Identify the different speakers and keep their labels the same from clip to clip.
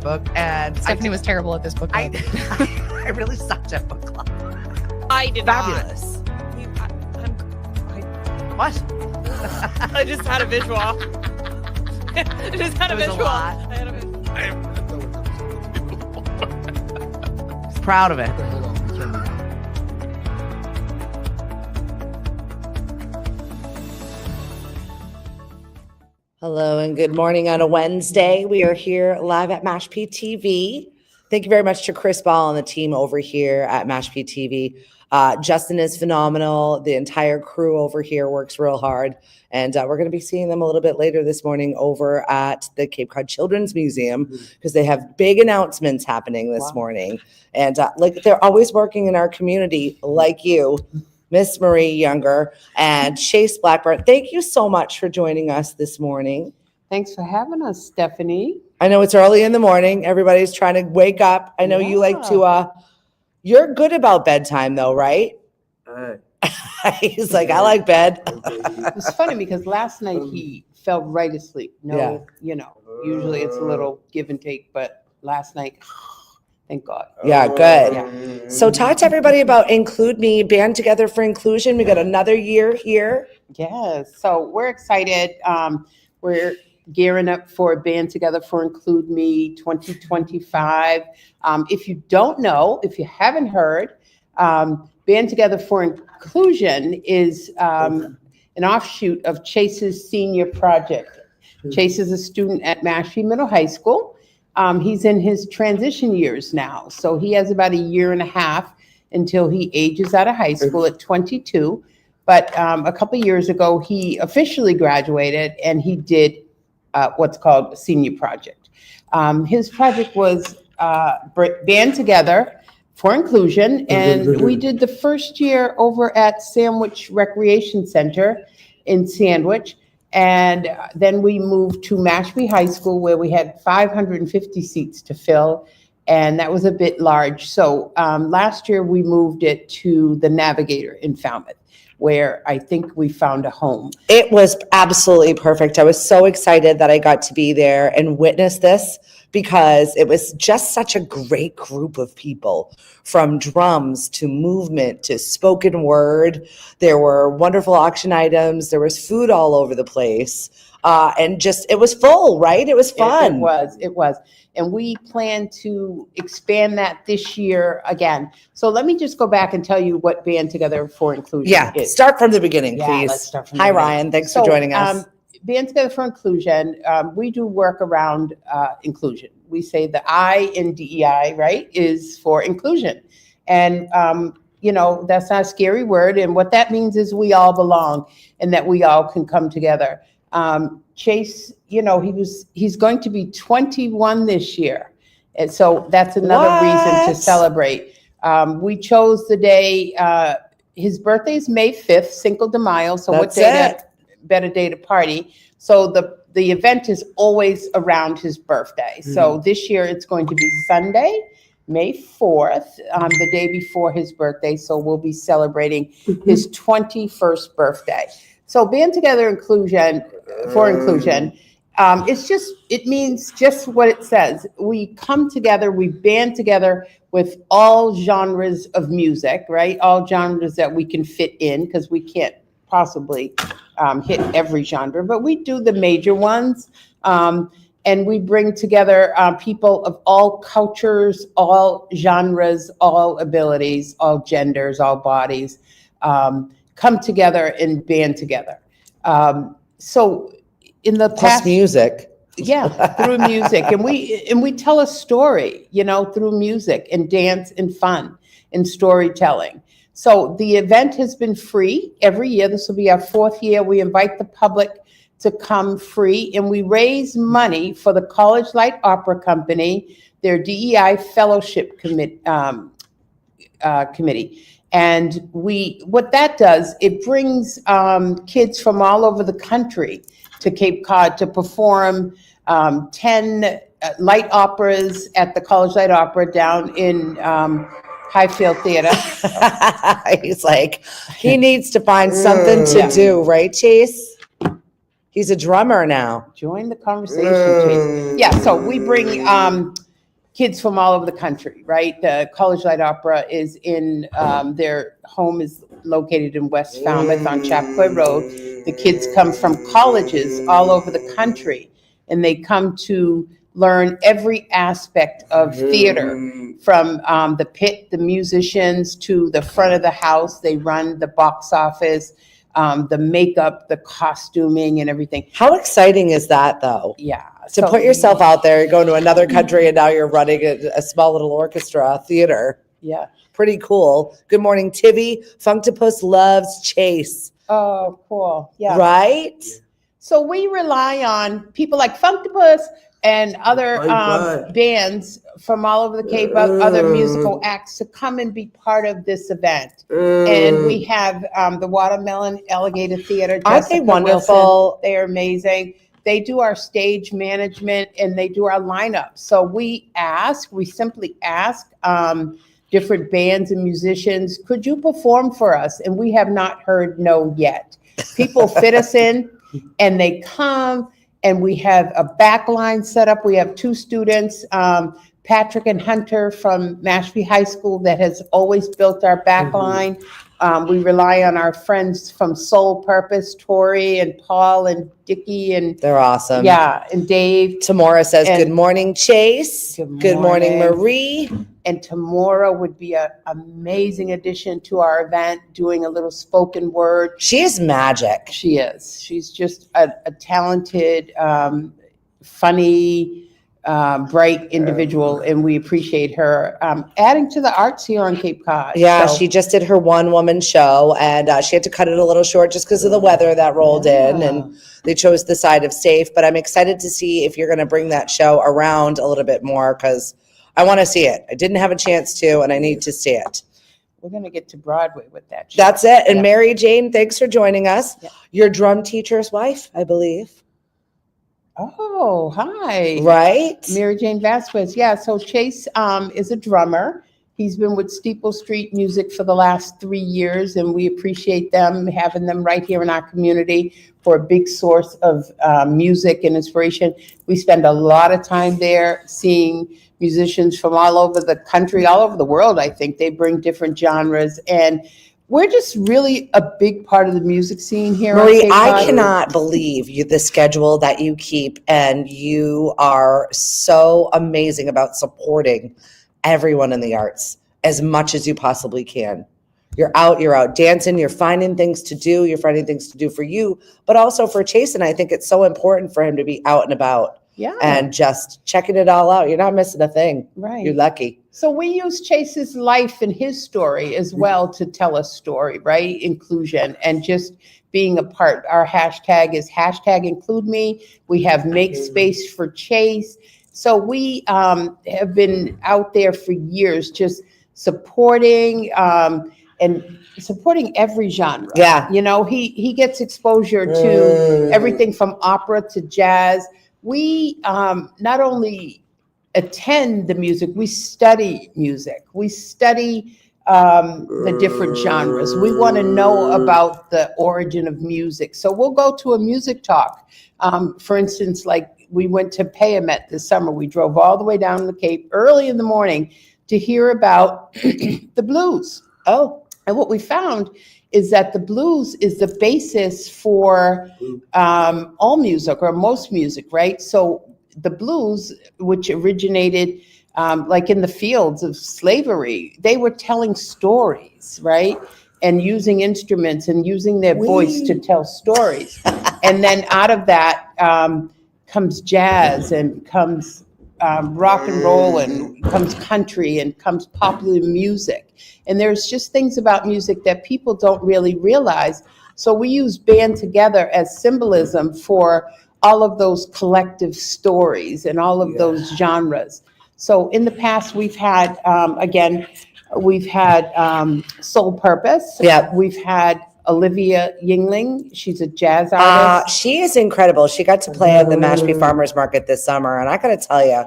Speaker 1: book, and
Speaker 2: Stephanie was terrible at this book club.
Speaker 1: I really sucked at book club.
Speaker 3: I did
Speaker 1: Fabulous. What?
Speaker 3: I just had a visual. I just had a
Speaker 1: It was a
Speaker 3: visual.
Speaker 1: lot.
Speaker 3: I had a visual.
Speaker 1: Proud of it. Hello and good morning on a Wednesday. We are here live at Mashpee TV. Thank you very much to Chris Ball and the team over here at Mashpee TV. Justin is phenomenal. The entire crew over here works real hard. And we're going to be seeing them a little bit later this morning over at the Cape Cod Children's Museum because they have big announcements happening this morning. And like they're always working in our community like you, Miss Marie Younger and Chase Blackburn. Thank you so much for joining us this morning.
Speaker 4: Thanks for having us, Stephanie.
Speaker 1: I know it's early in the morning. Everybody's trying to wake up. I know you like to, you're good about bedtime though, right? He's like, I like bed.
Speaker 4: It's funny because last night he fell right asleep. Usually it's a little give and take, but last night, thank God.
Speaker 1: Yeah, good.
Speaker 4: Yeah.
Speaker 1: So talk to everybody about Include Me, Band Together for Inclusion. We got another year here.
Speaker 4: Yes. So we're excited. We're gearing up for Band Together for Include Me 2025. If you don't know, if you haven't heard, Band Together for Inclusion is an offshoot of Chase's senior project. Chase is a student at Mashpee Middle High School. He's in his transition years now. So he has about a year and a half until he ages out of high school at 22. But a couple of years ago, he officially graduated and he did what's called a senior project. His project was Band Together for Inclusion. And we did the first year over at Sandwich Recreation Center in Sandwich. And then we moved to Mashpee High School where we had 550 seats to fill. And that was a bit large. So last year we moved it to the Navigator in Falmouth, where I think we found a home.
Speaker 1: It was absolutely perfect. I was so excited that I got to be there and witness this because it was just such a great group of people, from drums to movement to spoken word. There were wonderful auction items. There was food all over the place. And just, it was full, right? It was fun.
Speaker 4: It was. And we plan to expand that this year again. So let me just go back and tell you what Band Together for Inclusion is.
Speaker 1: Start from the beginning,
Speaker 4: Yeah,
Speaker 1: please.
Speaker 4: let's start from the
Speaker 1: Hi,
Speaker 4: beginning.
Speaker 1: Ryan. Thanks for joining us.
Speaker 4: Band Together for Inclusion, we do work around inclusion. We say the I in DEI, right, is for inclusion. And, that's not a scary word. And what that means is we all belong and that we all can come together. Chase, he's going to be 21 this year. And so that's another reason to celebrate. We chose the day, his birthday is May 5th, Cinco de Mayo. So what better day to party? So the event is always around his birthday. So this year it's going to be Sunday, May 4th, the day before his birthday. So we'll be celebrating his 21st birthday. So Band Together Inclusion for Inclusion, it means just what it says. We come together, we band together with all genres of music, right? All genres that we can fit in, because we can't possibly hit every genre, but we do the major ones. And we bring together people of all cultures, all genres, all abilities, all genders, all bodies, come together and band together. So in the
Speaker 1: Plus
Speaker 4: past,
Speaker 1: music.
Speaker 4: yeah, through music, and we tell a story, through music and dance and fun and storytelling. So the event has been free every year. This will be our 4th year. We invite the public to come free, and we raise money for the College Light Opera Company, their DEI Fellowship Committee. And what that does, it brings kids from all over the country to Cape Cod to perform 10 light operas at the College Light Opera down in Highfield Theater.
Speaker 1: He's like, he needs to find something to do, right, Chase? He's a drummer now.
Speaker 4: Join the conversation, Chase. Yeah, so we bring kids from all over the country, right? The College Light Opera is in, their home is located in West Falmouth on Chapquay Road. The kids come from colleges all over the country, and they come to learn every aspect of theater, from the pit, the musicians, to the front of the house. They run the box office, the makeup, the costuming, and everything.
Speaker 1: How exciting is that, though?
Speaker 4: Yeah.
Speaker 1: To put yourself out there, you're going to another country, and now you're running a small little orchestra, theater.
Speaker 4: Yeah.
Speaker 1: Pretty cool. Good morning, Tivy. Funktopus loves Chase.
Speaker 4: Oh, cool. Yeah.
Speaker 1: Right?
Speaker 4: So we rely on people like Funktopus and other bands from all over the Cape, other musical acts, to come and be part of this event. And we have the Watermelon Alligator Theater.
Speaker 1: Aren't they
Speaker 4: Jessica
Speaker 1: wonderful?
Speaker 4: Wilson. They are amazing. They do our stage management, and they do our lineup. So we simply ask different bands and musicians, could you perform for us? And we have not heard no yet. People fit us in, and they come. And we have a back line set up. We have 2 students, Patrick and Hunter from Mashpee High School, that has always built our back line. We rely on our friends from Soul Purpose, Tori and Paul and Dickie, and
Speaker 1: They're awesome.
Speaker 4: yeah, and Dave.
Speaker 1: Tamora says,
Speaker 4: And-
Speaker 1: good morning, Chase. Good morning, Marie.
Speaker 4: And Tamora would be an amazing addition to our event, doing a little spoken word.
Speaker 1: She is magic.
Speaker 4: She is. She's just a talented, funny, bright individual, and we appreciate her adding to the arts here on Cape Cod.
Speaker 1: Yeah,
Speaker 4: So-
Speaker 1: she just did her one-woman show, and she had to cut it a little short just because of the weather that rolled in, and they chose the side of safe. But I'm excited to see if you're going to bring that show around a little bit more, because I want to see it. I didn't have a chance to, and I need to see it.
Speaker 4: We're going to get to Broadway with that show.
Speaker 1: That's it. And
Speaker 4: Yeah.
Speaker 1: Mary Jane, thanks for joining us.
Speaker 4: Yeah.
Speaker 1: Your drum teacher's wife, I believe.
Speaker 4: Oh, hi.
Speaker 1: Right?
Speaker 4: Mary Jane Vasquez. Yeah, so Chase is a drummer. He's been with Steeple Street Music for the last 3 years, and we appreciate them, having them right here in our community for a big source of music and inspiration. We spend a lot of time there seeing musicians from all over the country, all over the world, I think. They bring different genres, and we're just really a big part of the music scene here. on
Speaker 1: Marie,
Speaker 4: Cape
Speaker 1: I
Speaker 4: Cod.
Speaker 1: cannot believe the schedule that you keep, and you are so amazing about supporting everyone in the arts as much as you possibly can. You're out dancing, you're finding things to do, you're finding things to do for you, but also for Chase. And I think it's so important for him to be out and about.
Speaker 4: Yeah.
Speaker 1: And just checking it all out. You're not missing a thing.
Speaker 4: Right.
Speaker 1: You're lucky.
Speaker 4: So we use Chase's life and his story as well to tell a story, right? Inclusion and just being a part. Our hashtag is #IncludeMe. We have Make Space for Chase. So we have been out there for years, just supporting and supporting every genre.
Speaker 1: Yeah.
Speaker 4: You know, he gets exposure to everything from opera to jazz. We not only attend the music, we study music. We study the different genres. We want to know about the origin of music. So we'll go to a music talk. For instance, like we went to Payamet this summer. We drove all the way down the Cape early in the morning to hear about the blues. Oh, and what we found is that the blues is the basis for all music, or most music, right? So the blues, which originated like in the fields of slavery, they were telling stories, right? And using instruments and using their voice to tell stories. And then out of that comes jazz, and comes rock and roll, and comes country, and comes popular music. And there's just things about music that people don't really realize. So we use band together as symbolism for all of those collective stories and all of those genres. So in the past, we've had, we've had Soul Purpose.
Speaker 1: Yeah.
Speaker 4: We've had Olivia Yingling. She's a jazz artist.
Speaker 1: She is incredible. She got to play at the Mashpee Farmers Market this summer, and I gotta tell you,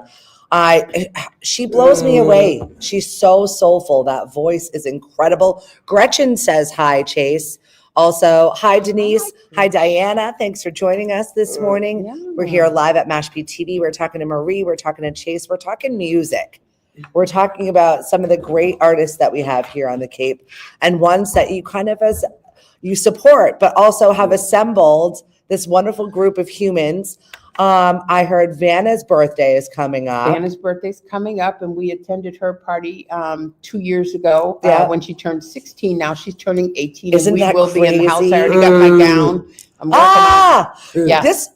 Speaker 1: she blows me away. She's so soulful. That voice is incredible. Gretchen says hi, Chase. Also, hi, Denise. Hi, Diana. Thanks for joining us this morning.
Speaker 4: Yeah.
Speaker 1: We're here live at Mashpee TV. We're talking to Marie. We're talking to Chase. We're talking music. We're talking about some of the great artists that we have here on the Cape and ones that you kind of you support, but also have assembled this wonderful group of humans. I heard Vanna's birthday is coming up.
Speaker 4: Vanna's birthday's coming up, and we attended her party 2 years ago when she turned 16. Now she's turning 18.
Speaker 1: Isn't
Speaker 4: and we
Speaker 1: that
Speaker 4: will be in the house.
Speaker 1: crazy?
Speaker 4: I already got my gown. I'm working on. Yeah.
Speaker 1: This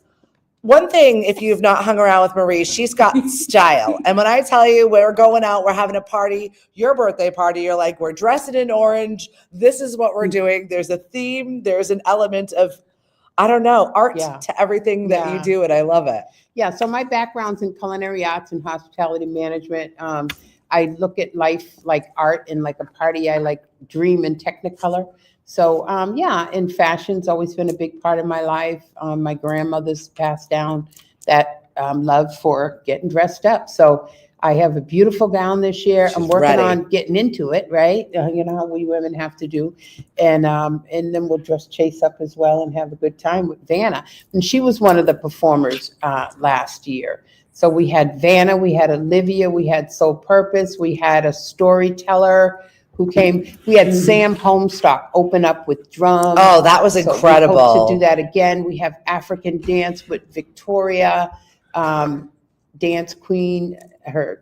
Speaker 1: one thing, if you've not hung around with Marie, she's got style. And when I tell you we're going out, we're having a party, your birthday party, you're like, we're dressing in orange. This is what we're doing. There's a theme. There's an element of, I don't know, art to everything that you do, and I love it.
Speaker 4: Yeah, so my background's in culinary arts and hospitality management. I look at life like art and like a party. I like dream in Technicolor. So and fashion's always been a big part of my life. My grandmother's passed down that love for getting dressed up. So I have a beautiful gown this year. I'm working on getting into it, right? You know how we women have to do. And then we'll dress Chase up as well and have a good time with Vanna. And she was one of the performers last year. So we had Vanna, we had Olivia, we had Soul Purpose, we had a storyteller who came. We had Sam Homestock open up with drums.
Speaker 1: Oh, that was incredible.
Speaker 4: We hope to do that again. We have African dance with Victoria, dance queen, her.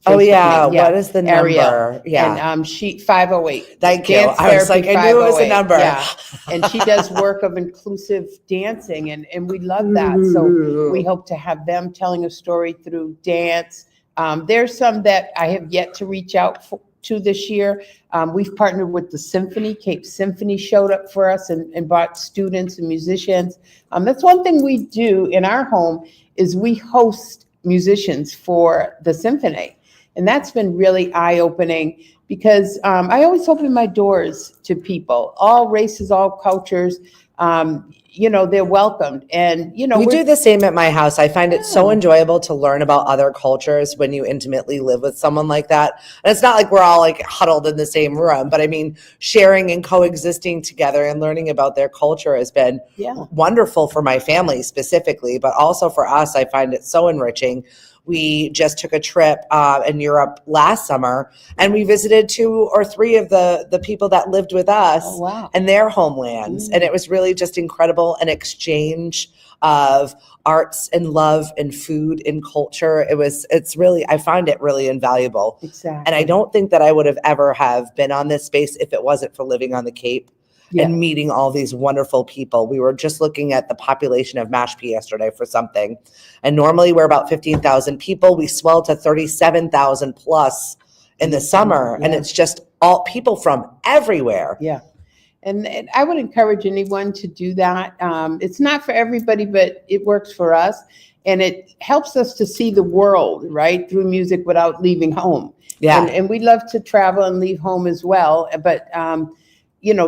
Speaker 1: What is the number?
Speaker 4: Ariel.
Speaker 1: Yeah.
Speaker 4: And she 508.
Speaker 1: Thank you.
Speaker 4: Dance
Speaker 1: I was like, I knew it was a
Speaker 4: 508.
Speaker 1: number.
Speaker 4: Yeah. And she does work of inclusive dancing, and we love that. So we hope to have them telling a story through dance. There's some that I have yet to reach out to this year. We've partnered with the Symphony. Cape Symphony showed up for us and brought students and musicians. That's one thing we do in our home is we host musicians for the Symphony. And that's been really eye-opening because I always open my doors to people, all races, all cultures. They're welcomed. And, we
Speaker 1: do the same at my house. I find it so enjoyable to learn about other cultures when you intimately live with someone like that. And it's not like we're all like huddled in the same room, but I mean, sharing and coexisting together and learning about their culture has been wonderful for my family specifically, but also for us. I find it so enriching. We just took a trip in Europe last summer, and we visited 2 or 3 of the people that lived with us and their homelands. And it was really just incredible, an exchange of arts and love and food and culture. I find it really invaluable.
Speaker 4: Exactly.
Speaker 1: And I don't think that I would have ever have been on this space if it wasn't for living on the Cape. And meeting all these wonderful people. We were just looking at the population of Mashpee yesterday for something. And normally we're about 15,000 people. We swell to 37,000 plus in the summer. And it's just all people from everywhere.
Speaker 4: Yeah. And I would encourage anyone to do that. It's not for everybody, but it works for us. And it helps us to see the world, right, through music without leaving home.
Speaker 1: Yeah.
Speaker 4: And we love to travel and leave home as well. But,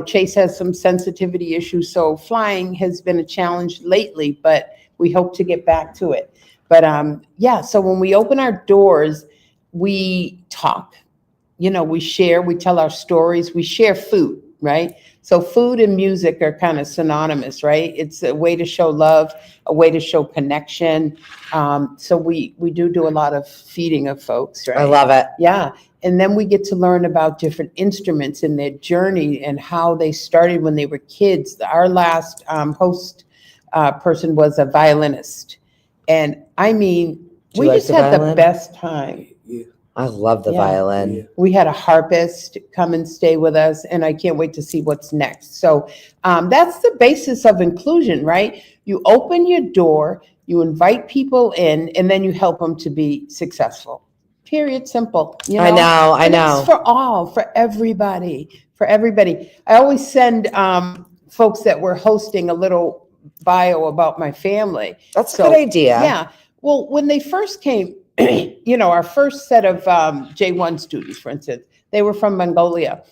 Speaker 4: Chase has some sensitivity issues, so flying has been a challenge lately, but we hope to get back to it. But so when we open our doors, we talk, we share, we tell our stories, we share food, right? So food and music are kind of synonymous, right? It's a way to show love, a way to show connection. So we do a lot of feeding of folks, right?
Speaker 1: I love it.
Speaker 4: Yeah. And then we get to learn about different instruments and their journey and how they started when they were kids. Our last host person was a violinist. And I mean, we just had the best time.
Speaker 1: I love the violin.
Speaker 4: We had a harpist come and stay with us, and I can't wait to see what's next. So that's the basis of inclusion, right? You open your door, you invite people in, and then you help them to be successful. Period. Simple.
Speaker 1: I know.
Speaker 4: It's for all, for everybody. I always send folks that we're hosting a little bio about my family.
Speaker 1: That's a good idea.
Speaker 4: Yeah. Well, when they first came, our first set of J1 students, for instance, they were from Mongolia.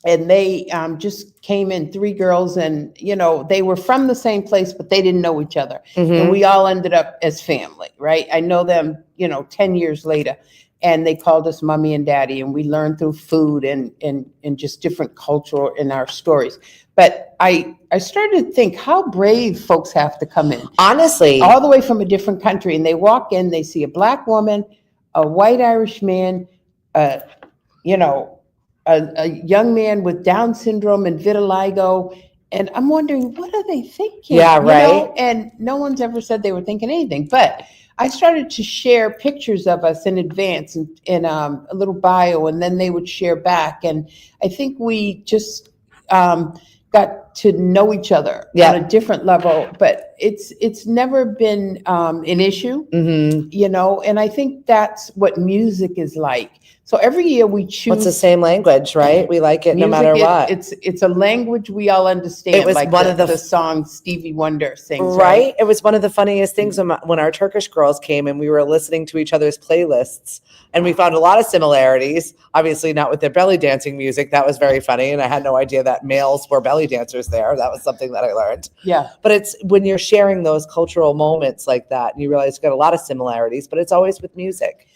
Speaker 4: And they just came in, 3 girls, and, they were from the same place, but they didn't know each other. And we all ended up as family, right? I know them, 10 years later. and they called us mommy and daddy, and we learned through food and just different cultural in our stories. But I started to think how brave folks have to come in,
Speaker 1: Honestly,
Speaker 4: all the way from a different country, and they walk in, they see a Black woman, a white Irish man, you know, a young man with Down syndrome and vitiligo. And I'm wondering, what are they thinking?
Speaker 1: Yeah,
Speaker 4: You
Speaker 1: right.
Speaker 4: know? And no one's ever said they were thinking anything. But I started to share pictures of us in advance in a little bio, and then they would share back. And I think we just got to know each other on a different level. But it's never been an issue, you know, and I think that's what music is like. So every year we choose.
Speaker 1: It's the same language, right? We like it no matter what.
Speaker 4: It's a language we all understand.
Speaker 1: It was
Speaker 4: like
Speaker 1: one of
Speaker 4: the song Stevie Wonder sings,
Speaker 1: right? It was one of the funniest things when our Turkish girls came and we were listening to each other's playlists, and we found a lot of similarities. Obviously, not with their belly dancing music. That was very funny, and I had no idea that males were belly dancers there. That was something that I learned.
Speaker 4: Yeah.
Speaker 1: But it's when you're sharing those cultural moments like that, and you realize you've got a lot of similarities, but it's always with music.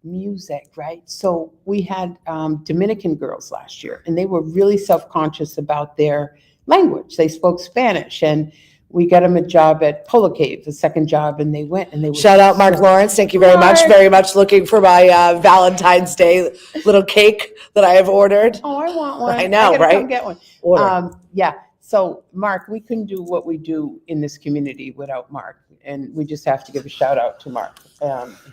Speaker 4: Music, right? So we had Dominican girls last year, and they were really self-conscious about their language. They spoke Spanish, and we got them a job at Polo Cave, a second job, and they went and they were
Speaker 1: shout out Mark Lawrence. Thank you very much. Very much looking for my Valentine's Day little cake that I have ordered.
Speaker 4: Oh, I want one.
Speaker 1: I know,
Speaker 4: gotta
Speaker 1: right?
Speaker 4: Come get one.
Speaker 1: Order.
Speaker 4: Yeah. So Mark, we couldn't do what we do in this community without Mark, and we just have to give a shout out to Mark.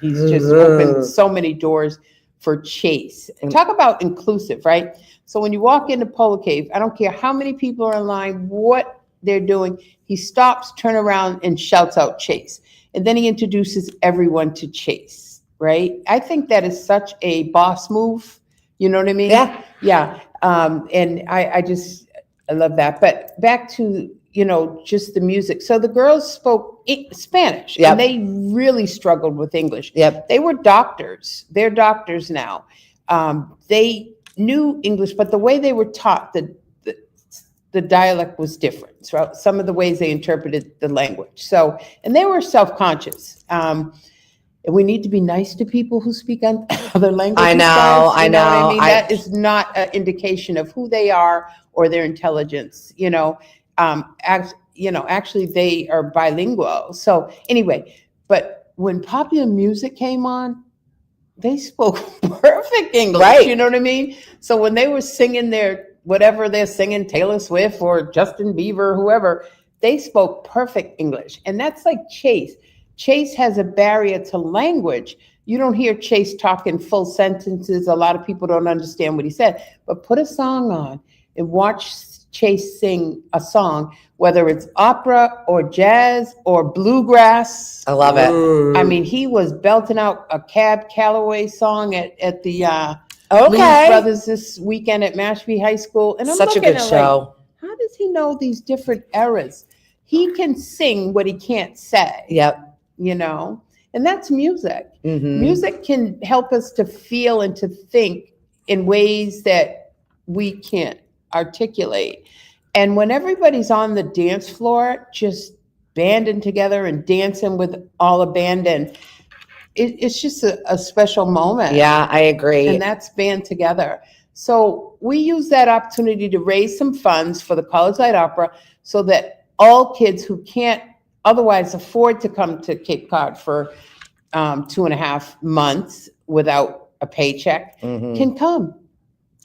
Speaker 4: He's just opened so many doors for Chase. And talk about inclusive, right? So when you walk into Polo Cave, I don't care how many people are in line, what they're doing, he stops, turns around, and shouts out Chase. And then he introduces everyone to Chase, right? I think that is such a boss move. You know what I mean?
Speaker 1: Yeah.
Speaker 4: Yeah. And I love that. But back to, you know, just the music. So the girls spoke Spanish, and they really struggled with English.
Speaker 1: Yep.
Speaker 4: They were doctors. They're doctors now. They knew English, but the way they were taught, the dialect was different. So some of the ways they interpreted the language. So, and they were self-conscious. And we need to be nice to people who speak on other languages.
Speaker 1: I know,
Speaker 4: guys.
Speaker 1: I know.
Speaker 4: What I mean? That is not an indication of who they are or their intelligence. You know, actually they are bilingual. So anyway, but when popular music came on, they spoke perfect English.
Speaker 1: Right.
Speaker 4: You know what I mean? So when they were singing whatever they're singing, Taylor Swift or Justin Bieber, whoever, they spoke perfect English. And that's like Chase. Chase has a barrier to language. You don't hear Chase talking full sentences. A lot of people don't understand what he said. But put a song on and watch Chase sing a song, whether it's opera or jazz or bluegrass.
Speaker 1: I love it.
Speaker 4: I mean, he was belting out a Cab Calloway song at the Blues Brothers this weekend at Mashpee High School. And I'm
Speaker 1: such a
Speaker 4: looking
Speaker 1: good
Speaker 4: at
Speaker 1: show.
Speaker 4: Like, how does he know these different eras? He can sing what he can't say.
Speaker 1: Yep.
Speaker 4: You know, and that's music.
Speaker 1: Mm-hmm.
Speaker 4: Music can help us to feel and to think in ways that we can't articulate. And when everybody's on the dance floor, just banding together and dancing with all abandon, it's just a special moment.
Speaker 1: Yeah, I agree.
Speaker 4: And that's band together. So we use that opportunity to raise some funds for the College Light Opera so that all kids who can't otherwise afford to come to Cape Cod for 2.5 months without a paycheck can come.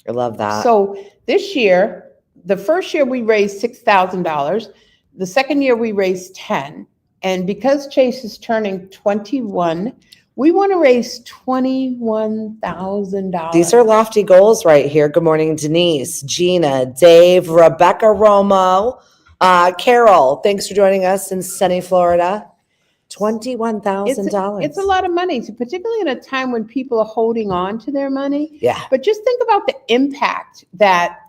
Speaker 1: I love that.
Speaker 4: So this year, the first year we raised $6,000. The second year we raised 10. And because Chase is turning 21, we want to raise $21,000.
Speaker 1: These are lofty goals right here. Good morning, Denise, Gina, Dave, Rebecca Romo, Carol. Thanks for joining us in sunny Florida. $21,000.
Speaker 4: It's a lot of money, particularly in a time when people are holding on to their money.
Speaker 1: Yeah.
Speaker 4: But just think about the impact that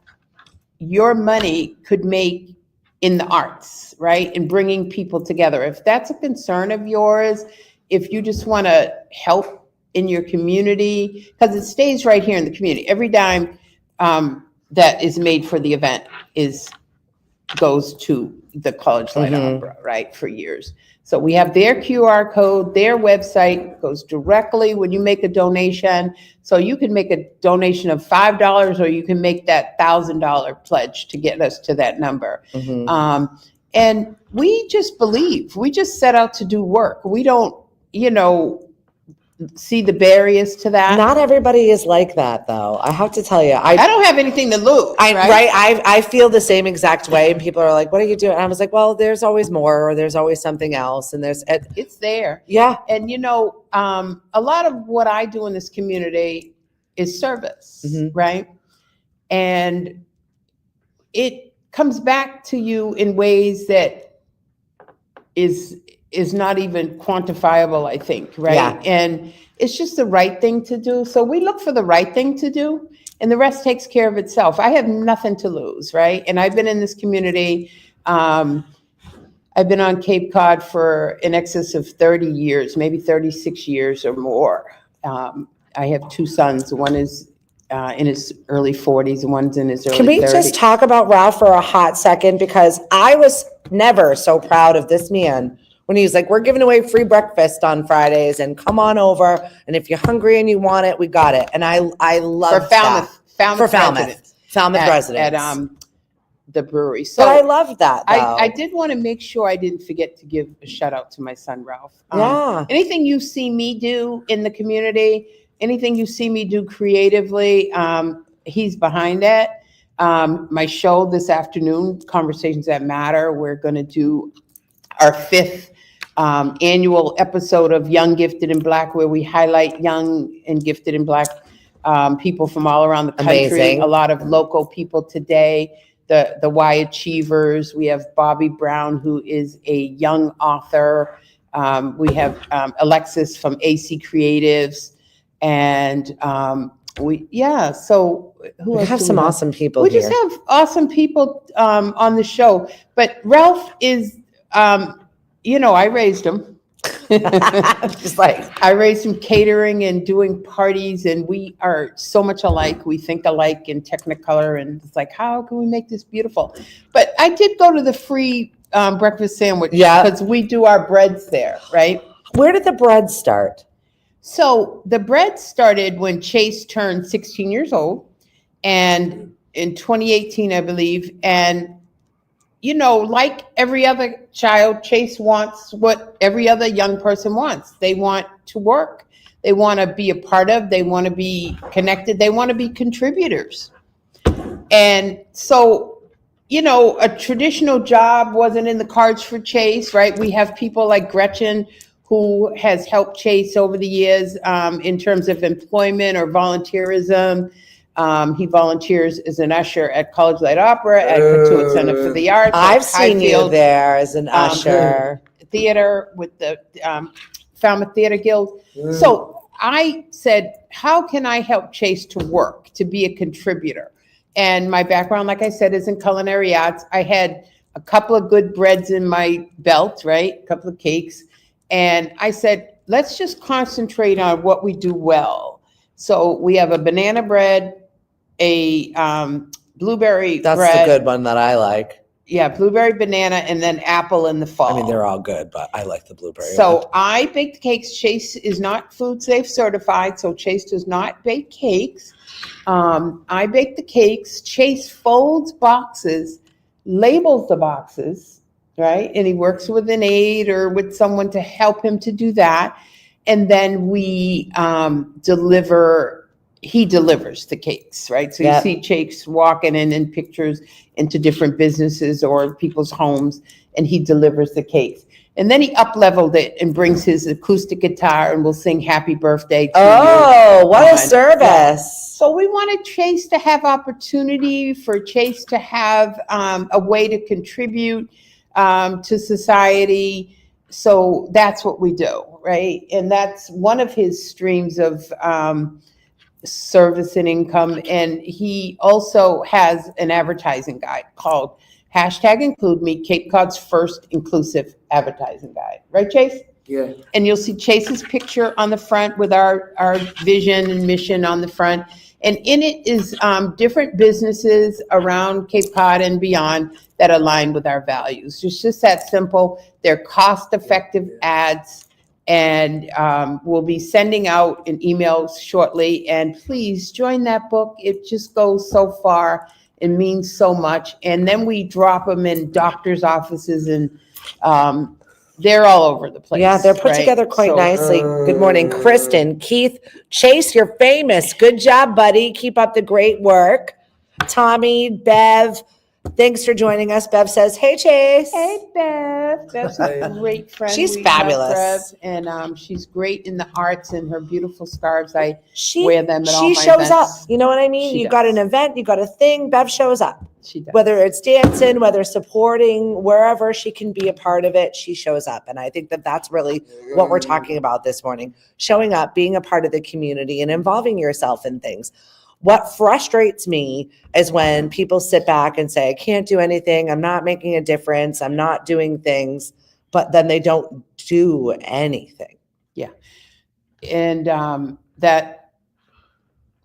Speaker 4: your money could make in the arts, right? In bringing people together. If that's a concern of yours, if you just want to help in your community, because it stays right here in the community. Every dime that is made for the event is goes to the College Light
Speaker 1: Mhm.
Speaker 4: Opera, right, for years. So we have their QR code, their website goes directly when you make a donation. So you can make a donation of $5 or you can make that $1,000 pledge to get us to that number.
Speaker 1: Mhm.
Speaker 4: And we just believe, we just set out to do work. We don't, see the barriers to that.
Speaker 1: Not everybody is like that, though. I have to tell you,
Speaker 4: I don't have anything to lose, right?
Speaker 1: I feel the same exact way, and people are like, "What are you doing?" And I was like, "Well, there's always more, or there's always something else, and
Speaker 4: It's there.
Speaker 1: yeah."
Speaker 4: And a lot of what I do in this community is service,
Speaker 1: Mhm.
Speaker 4: right? And it comes back to you in ways that is not even quantifiable, I think, right?
Speaker 1: Yeah.
Speaker 4: And it's just the right thing to do. So we look for the right thing to do, and the rest takes care of itself. I have nothing to lose, right? And I've been in this community. I've been on Cape Cod for in excess of 30 years, maybe 36 years or more. I have two sons. One is in his early 40s, and one's in his early 30s.
Speaker 1: Can we just talk about Ralph for a hot second? Because I was never so proud of this man when he was like, "We're giving away free breakfast on Fridays, and come on over. And if you're hungry and you want it, we got it." And I love
Speaker 4: for Falmouth residents
Speaker 1: residents
Speaker 4: at the brewery. So
Speaker 1: but I love that. Though.
Speaker 4: I did want to make sure I didn't forget to give a shout out to my son Ralph.
Speaker 1: Yeah.
Speaker 4: Anything you see me do in the community, anything you see me do creatively, he's behind it. My show this afternoon, Conversations That Matter, we're going to do our 5th annual episode of Young, Gifted, and Black, where we highlight young and gifted and Black people from all around the country.
Speaker 1: Amazing.
Speaker 4: A lot of local people today, the Y Achievers. We have Bobby Brown, who is a young author. We have Alexis from AC Creatives. And so who
Speaker 1: We
Speaker 4: else
Speaker 1: have
Speaker 4: do
Speaker 1: some
Speaker 4: have?
Speaker 1: awesome people
Speaker 4: We
Speaker 1: here.
Speaker 4: just have awesome people on the show. But Ralph is, I raised him.
Speaker 1: Just like
Speaker 4: I raised him catering and doing parties, and we are so much alike. We think alike in Technicolor, and it's like, how can we make this beautiful? But I did go to the free breakfast sandwich because we do our breads there, right?
Speaker 1: Where did the bread start?
Speaker 4: So the bread started when Chase turned 16 years old, and in 2018, I believe. And, like every other child, Chase wants what every other young person wants. They want to work. They want to be a part of, they want to be connected. They want to be contributors. And so, a traditional job wasn't in the cards for Chase, right? We have people like Gretchen, who has helped Chase over the years in terms of employment or volunteerism. He volunteers as an usher at College Light Opera, at Patuit Center for the Arts.
Speaker 1: I've seen you there as an usher.
Speaker 4: Theater with the Falmouth Theater Guild. So I said, how can I help Chase to work, to be a contributor? And my background, like I said, is in culinary arts. I had a couple of good breads in my belt, right? A couple of cakes. And I said, let's just concentrate on what we do well. So we have a banana bread, a blueberry bread.
Speaker 1: That's the good one that I like.
Speaker 4: Yeah, blueberry, banana, and then apple in the fall.
Speaker 1: I mean, they're all good, but I like the blueberry
Speaker 4: So
Speaker 1: one.
Speaker 4: I bake the cakes. Chase is not food safe certified, so Chase does not bake cakes. I bake the cakes. Chase folds boxes, labels the boxes, right? And he works with an aide or with someone to help him to do that. And then we he delivers the cakes, right? So you see Chase walking in pictures into different businesses or people's homes, and he delivers the cakes. And then he up-leveled it and brings his acoustic guitar and will sing happy birthday to you.
Speaker 1: Oh, what a service.
Speaker 4: So we wanted Chase to have opportunity, for Chase to have a way to contribute to society. So that's what we do, right? And that's one of his streams of service and income. And he also has an advertising guide called #IncludeMe, Cape Cod's first inclusive advertising guide. Right, Chase?
Speaker 2: Yeah.
Speaker 4: And you'll see Chase's picture on the front with our vision and mission on the front. And in it is different businesses around Cape Cod and beyond that align with our values. It's just that simple. They're cost-effective ads. And we'll be sending out an email shortly. And please join that book. It just goes so far. It means so much. And then we drop them in doctors' offices, and they're all over the place.
Speaker 1: Yeah, they're put
Speaker 4: right?
Speaker 1: together quite
Speaker 4: So,
Speaker 1: nicely. Good morning, Kristen, Keith, Chase, you're famous. Good job, buddy. Keep up the great work. Tommy, Bev, thanks for joining us. Bev says, hey, Chase.
Speaker 4: Hey, Bev. Bev's a great friend.
Speaker 1: She's
Speaker 4: We love
Speaker 1: fabulous.
Speaker 4: Bev, and she's great in the arts, and her beautiful scarves. I
Speaker 1: She,
Speaker 4: wear them at all
Speaker 1: she
Speaker 4: my
Speaker 1: shows up.
Speaker 4: events.
Speaker 1: You know what I mean?
Speaker 4: She
Speaker 1: You got
Speaker 4: does.
Speaker 1: an event, you got a thing, Bev shows up.
Speaker 4: She does.
Speaker 1: Whether it's dancing, whether supporting, wherever she can be a part of it, she shows up. And I think that that's really what we're talking about this morning. Showing up, being a part of the community, and involving yourself in things. What frustrates me is when people sit back and say, I can't do anything, I'm not making a difference, I'm not doing things, but then they don't do anything.
Speaker 4: Yeah. And that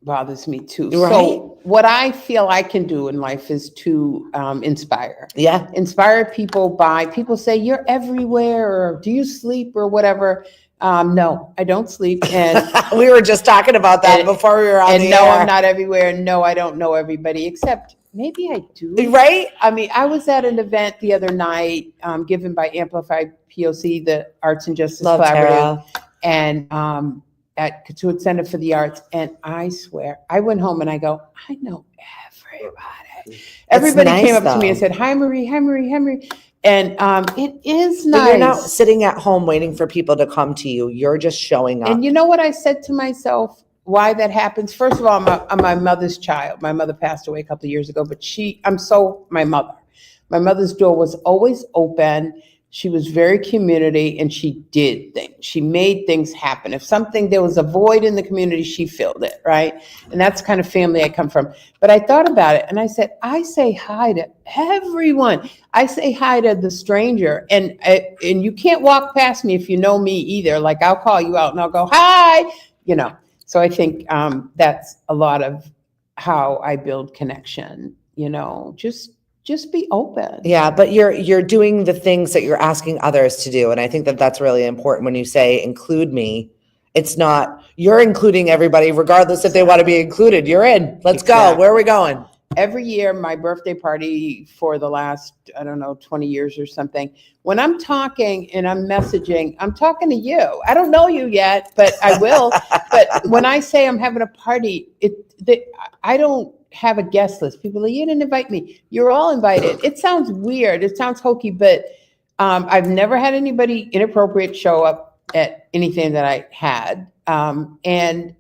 Speaker 4: bothers me too.
Speaker 1: Right.
Speaker 4: So what I feel I can do in life is to inspire.
Speaker 1: Yeah.
Speaker 4: Inspire people by, people say, you're everywhere, or do you sleep, or whatever. No, I don't sleep. And
Speaker 1: We were just talking about that
Speaker 4: And-
Speaker 1: before we were on
Speaker 4: and
Speaker 1: the
Speaker 4: no,
Speaker 1: air.
Speaker 4: I'm not everywhere. And no, I don't know everybody, except maybe I do.
Speaker 1: Right?
Speaker 4: I mean, I was at an event the other night given by Amplified POC, the Arts and Justice
Speaker 1: Love
Speaker 4: Collaborative,
Speaker 1: Tara.
Speaker 4: and at Katuitt Center for the Arts. And I swear, I went home and I go, I know everybody. Everybody
Speaker 1: nice,
Speaker 4: came up to me and
Speaker 1: though.
Speaker 4: said, hi, Marie, hi, Marie, hi, Marie. And it is
Speaker 1: But you're not
Speaker 4: nice.
Speaker 1: sitting at home waiting for people to come to you. You're just showing up.
Speaker 4: And you know what I said to myself? Why that happens? First of all, I'm my mother's child. My mother passed away a couple of years ago, but my mother. My mother's door was always open. She was very community, and she did things. She made things happen. If there was a void in the community, she filled it, right? And that's the kind of family I come from. But I thought about it, and I said, I say hi to everyone. I say hi to the stranger, and you can't walk past me if you know me either. Like, I'll call you out, and I'll go, hi, you know. So I think that's a lot of how I build connection, you know, just be open.
Speaker 1: Yeah, but you're doing the things that you're asking others to do. And I think that that's really important when you say include me. It's not, you're including everybody regardless if they want to be included. You're in. Let's go.
Speaker 4: Exactly.
Speaker 1: Where are we going?
Speaker 4: Every year, my birthday party for the last, 20 years or something, when I'm talking and I'm messaging, I'm talking to you. I don't know you yet, but I will. But when I say I'm having a party, I don't have a guest list. People are like, you didn't invite me. You're all invited. It sounds weird. It sounds hokey, but I've never had anybody inappropriate show up at anything that I had. And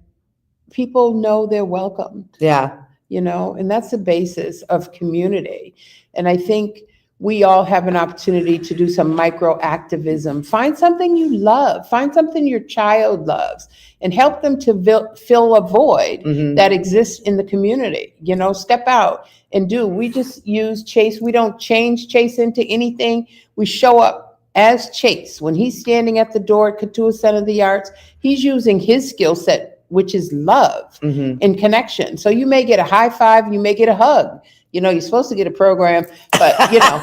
Speaker 4: people know they're welcome.
Speaker 1: Yeah.
Speaker 4: You know, and that's the basis of community. And I think we all have an opportunity to do some micro activism. Find something you love, find something your child loves, and help them to fill a void
Speaker 1: Mhm.
Speaker 4: that exists in the community. You know, step out and do. We just use Chase. We don't change Chase into anything. We show up as Chase. When he's standing at the door at Katuitt Center of the Arts, he's using his skill set, which is love
Speaker 1: Mhm.
Speaker 4: and connection. So you may get a high five, you may get a hug. You know, you're supposed to get a program, but you know,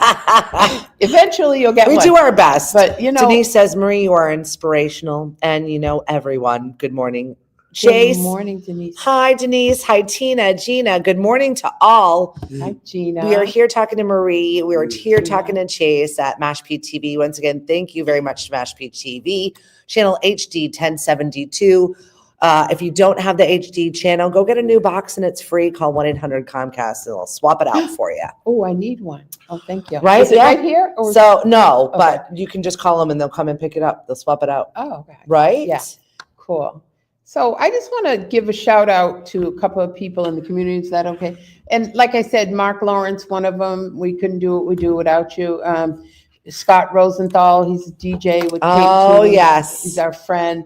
Speaker 4: eventually you'll get
Speaker 1: We
Speaker 4: one.
Speaker 1: do our best.
Speaker 4: But you know,
Speaker 1: Denise says, Marie, you are inspirational. And you know, everyone. Good morning. Chase.
Speaker 4: Good morning, Denise.
Speaker 1: Hi, Denise. Hi, Tina. Gina. Good morning to all.
Speaker 4: Hi, Gina.
Speaker 1: We are here talking to Marie. We are here
Speaker 4: Gina.
Speaker 1: talking to Chase at Mashpee TV. Once again, thank you very much to Mashpee TV, channel HD 1072. If you don't have the HD channel, go get a new box and it's free. Call 1-800-COMCAST and they'll swap it out for you.
Speaker 4: Oh, I need one. Oh, thank you.
Speaker 1: Right?
Speaker 4: Is it
Speaker 1: Yeah.
Speaker 4: right here? Or
Speaker 1: So no,
Speaker 4: Okay.
Speaker 1: but you can just call them and they'll come and pick it up. They'll swap it out.
Speaker 4: oh, okay.
Speaker 1: Right?
Speaker 4: Yeah. Cool. So I just want to give a shout out to a couple of people in the community. Is that okay? And like I said, Mark Lawrence, one of them, we couldn't do what we do without you. Scott Rosenthal, he's a DJ with
Speaker 1: Oh,
Speaker 4: K2.
Speaker 1: yes.
Speaker 4: He's our friend.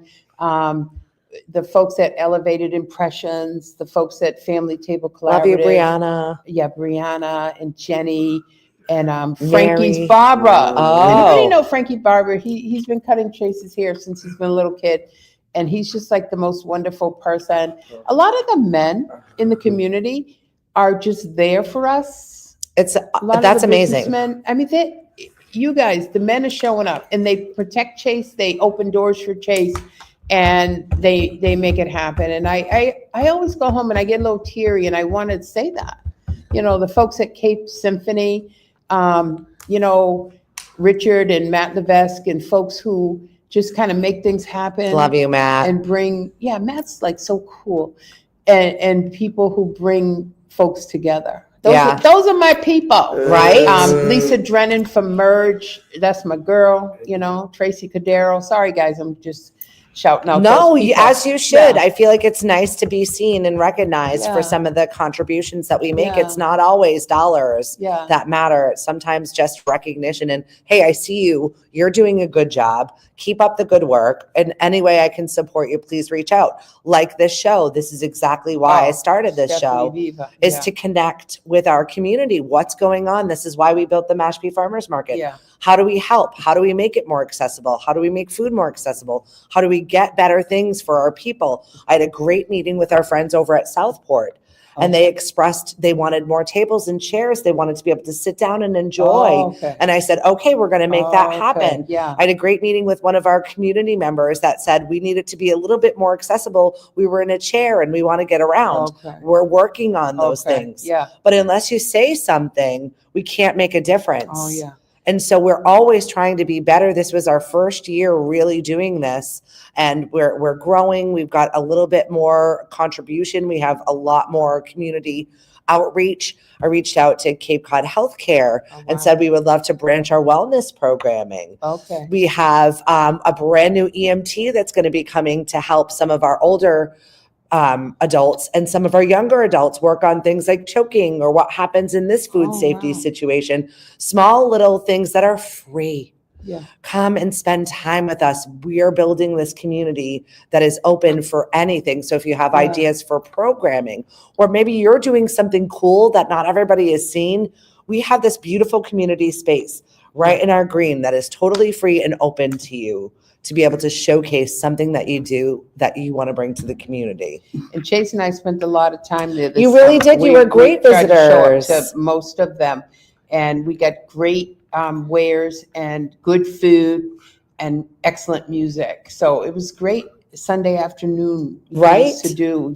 Speaker 4: The folks at Elevated Impressions, the folks at Family Table Collaborative.
Speaker 1: Love you, Brianna.
Speaker 4: Yeah, Brianna and Jenny and
Speaker 1: Mary.
Speaker 4: Frankie's Barbara.
Speaker 1: Oh.
Speaker 4: Anybody know Frankie Barber? He's been cutting Chase's hair since he's been a little kid. and he's just like the most wonderful person. A lot of the men in the community are just there for us.
Speaker 1: It's
Speaker 4: A lot
Speaker 1: that's
Speaker 4: of the
Speaker 1: amazing.
Speaker 4: businessmen, I mean, you guys, the men are showing up and they protect Chase. They open doors for Chase, and they make it happen. And I always go home and I get a little teary, and I want to say that, the folks at Cape Symphony, Richard and Matt Levesque, and folks who just kind of make things happen.
Speaker 1: Love you, Matt.
Speaker 4: And Matt's like so cool, and people who bring folks together. Those are my people.
Speaker 1: Right.
Speaker 4: Lisa Drennan from Merge, that's my girl. Tracy Cadero. Sorry guys, I'm just shouting out.
Speaker 1: No,
Speaker 4: those people.
Speaker 1: as you should.
Speaker 4: Yeah.
Speaker 1: I feel like it's nice to be seen and recognized for some of the contributions that we make. It's not always dollars that matter. It's sometimes just recognition. And hey, I see you. You're doing a good job. Keep up the good work. And any way I can support you, please reach out. Like this show. This is exactly why I started this show, is to connect with our community. What's going on? This is why we built the Mashpee Farmers Market.
Speaker 4: Yeah.
Speaker 1: How do we help? How do we make it more accessible? How do we make food more accessible? How do we get better things for our people? I had a great meeting with our friends over at Southport, and they expressed they wanted more tables and chairs. They wanted to be able to sit down and enjoy. And I said, okay, we're going to make that happen.
Speaker 4: Yeah.
Speaker 1: I had a great meeting with one of our community members that said we need it to be a little bit more accessible. We were in a chair and we want to get around. We're working on those things.
Speaker 4: Yeah.
Speaker 1: But unless you say something, we can't make a difference.
Speaker 4: Oh, yeah.
Speaker 1: And so we're always trying to be better. This was our first year really doing this, and we're growing. We've got a little bit more contribution. We have a lot more community outreach. I reached out to Cape Cod Healthcare and said we would love to branch our wellness programming. We have a brand new EMT that's going to be coming to help some of our older adults and some of our younger adults work on things like choking or what happens in this food safety situation. Small little things that are free. Come and spend time with us. We are building this community that is open for anything. So if you have ideas for programming, or maybe you're doing something cool that not everybody has seen, we have this beautiful community space right in our green that is totally free and open to you, to be able to showcase something that you do that you want to bring to the community.
Speaker 4: And Chase and I spent a lot of time there.
Speaker 1: You really did. You were great visitors.
Speaker 4: To most of them. And we got great wares and good food and excellent music. So it was great Sunday afternoon to do,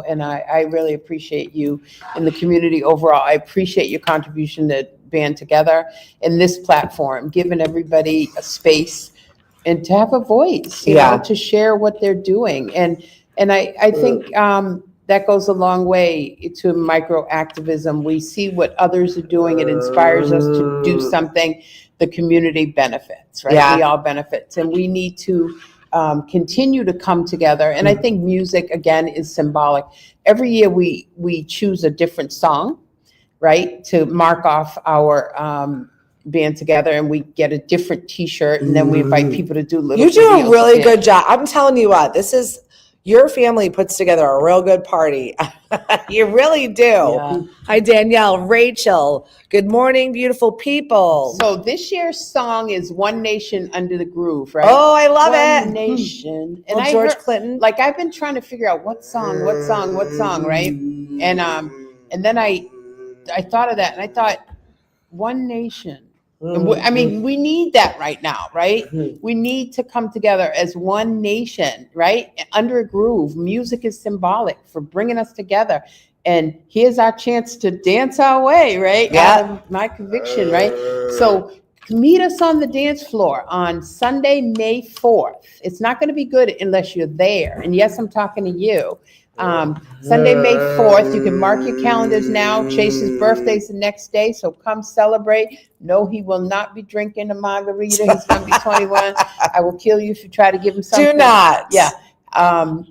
Speaker 4: and I really appreciate you and the community overall. I appreciate your contribution to Band Together and this platform, giving everybody a space and to have a voice, you know, to share what they're doing. And I think that goes a long way to micro activism. We see what others are doing. It inspires us to do something. The community benefits, right? We all benefit. And we need to continue to come together. And I think music, again, is symbolic. Every year we choose a different song, right, to mark off our Band Together, and we get a different T-shirt, and then we invite people to do little.
Speaker 1: You do a really good job. I'm telling you what, your family puts together a real good party. You really do. Yeah. Hi, Danielle, Rachel. Good morning, beautiful people.
Speaker 4: So this year's song is One Nation Under the Groove, right?
Speaker 1: Oh, I love it.
Speaker 4: One Nation.
Speaker 1: And George Clinton.
Speaker 4: Like, I've been trying to figure out what song, right? And then I thought of that, and I thought, One Nation. I mean, we need that right now, right? We need to come together as one nation, right? Under a groove. Music is symbolic for bringing us together. And here's our chance to dance our way, right? Out of my conviction, right? So meet us on the dance floor on Sunday, May 4th. It's not going to be good unless you're there. And yes, I'm talking to you. Sunday, May 4th. You can mark your calendars now. Chase's birthday's the next day, so come celebrate. No, he will not be drinking a margarita. He's going to be 21. I will kill you if you try to give him something.
Speaker 1: Do not.
Speaker 4: Yeah.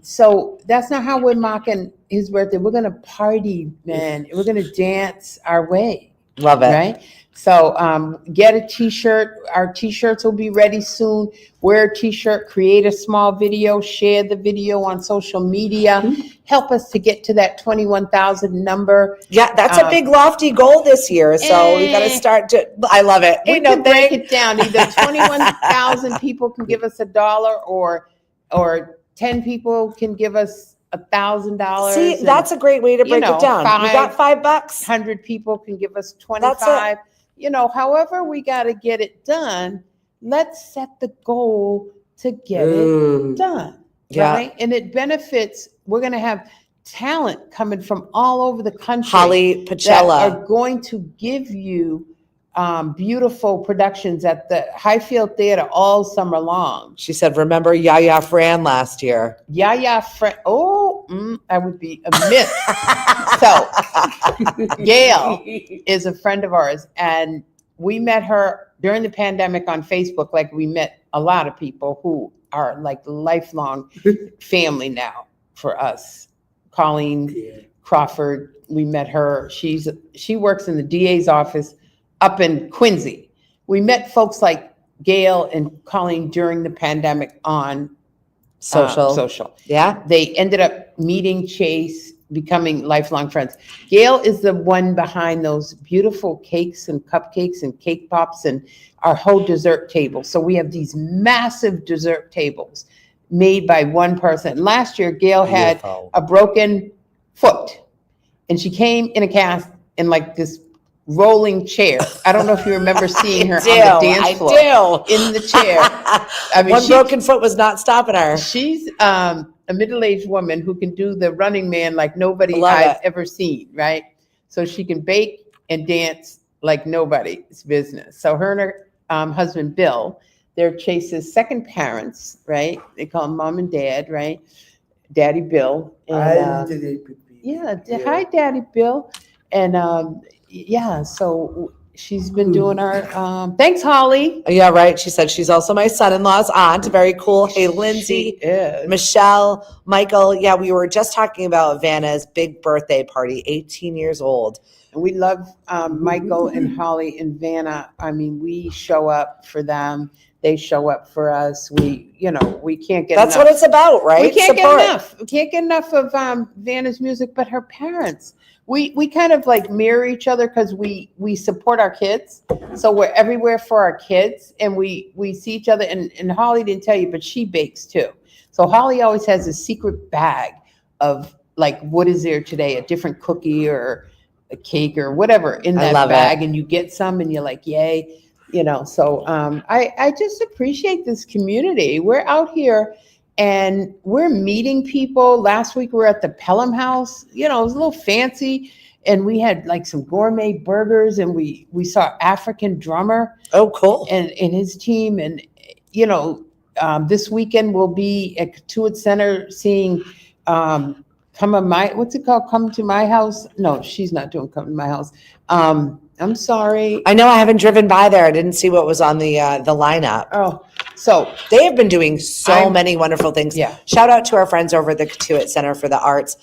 Speaker 4: So that's not how we're marking his birthday. We're going to party, man. We're going to dance our way.
Speaker 1: Love it.
Speaker 4: Right? So get a T-shirt. Our T-shirts will be ready soon. Wear a T-shirt, create a small video, share the video on social media. Help us to get to that 21,000 number.
Speaker 1: Yeah, that's a big lofty goal this year. So we got to start to, I love it.
Speaker 4: We can break it down. Either 21,000 people can give us $1 or 10 people can give us $1,000.
Speaker 1: See, that's a great way to break it down. You got $5.
Speaker 4: 100 people can give us 25. However we got to get it done, let's set the goal to get it done.
Speaker 1: Yeah.
Speaker 4: Right? And it benefits, we're going to have talent coming from all over the country.
Speaker 1: Holly
Speaker 4: that
Speaker 1: Pacella
Speaker 4: are going to give you beautiful productions at the Highfield Theater all summer long.
Speaker 1: She said, remember Yaya Fran last year?
Speaker 4: Yaya Fran. I would be amiss. So Gail is a friend of ours, and we met her during the pandemic on Facebook. Like, we met a lot of people who are like lifelong family now for us. Colleen Crawford, we met her. She works in the DA's office up in Quincy. We met folks like Gail and Colleen during the pandemic on social.
Speaker 1: Yeah.
Speaker 4: They ended up meeting Chase, becoming lifelong friends. Gail is the one behind those beautiful cakes and cupcakes and cake pops and our whole dessert table. So we have these massive dessert tables made by one person. Last year, Gail had a broken foot, and she came in a cast in like this rolling chair. I don't know if you remember seeing her on the dance floor. In the chair. I mean,
Speaker 1: one broken foot was not stopping her.
Speaker 4: She's a middle-aged woman who can do the Running Man like nobody I've ever seen, right? So she can bake and dance like nobody's business. So her and her husband, Bill, they're Chase's second parents, right? They call him Mom and Dad, right? Daddy Bill. And, hi, Daddy Bill. And so she's been doing our, thanks, Holly.
Speaker 1: Yeah, right. She said she's also my son-in-law's aunt. Very cool. Hey, Lindsay, Michelle, Michael. Yeah, we were just talking about Vanna's big birthday party, 18 years old.
Speaker 4: And we love Michael and Holly and Vanna. I mean, we show up for them. They show up for us. We can't get
Speaker 1: That's
Speaker 4: enough.
Speaker 1: what it's about, right?
Speaker 4: We can't get enough. We can't get enough of Vanna's music, but her parents. We kind of like mirror each other because we support our kids. So we're everywhere for our kids, and we see each other. And Holly didn't tell you, but she bakes too. So Holly always has a secret bag of like, what is there today? A different cookie or a cake or whatever in that bag. And you get some and you're like, yay. So I just appreciate this community. We're out here and we're meeting people. Last week we were at the Pelham House. It was a little fancy, and we had like some gourmet burgers, and we saw African drummer.
Speaker 1: Oh, cool.
Speaker 4: And his team. And this weekend we'll be at Katuitt Center seeing what's it called? Come to My House. No, she's not doing Come to My House. I'm sorry.
Speaker 1: I know I haven't driven by there. I didn't see what was on the lineup.
Speaker 4: Oh, so
Speaker 1: they have been doing many wonderful things.
Speaker 4: Yeah.
Speaker 1: Shout out to our friends over at the Katuitt Center for the Arts.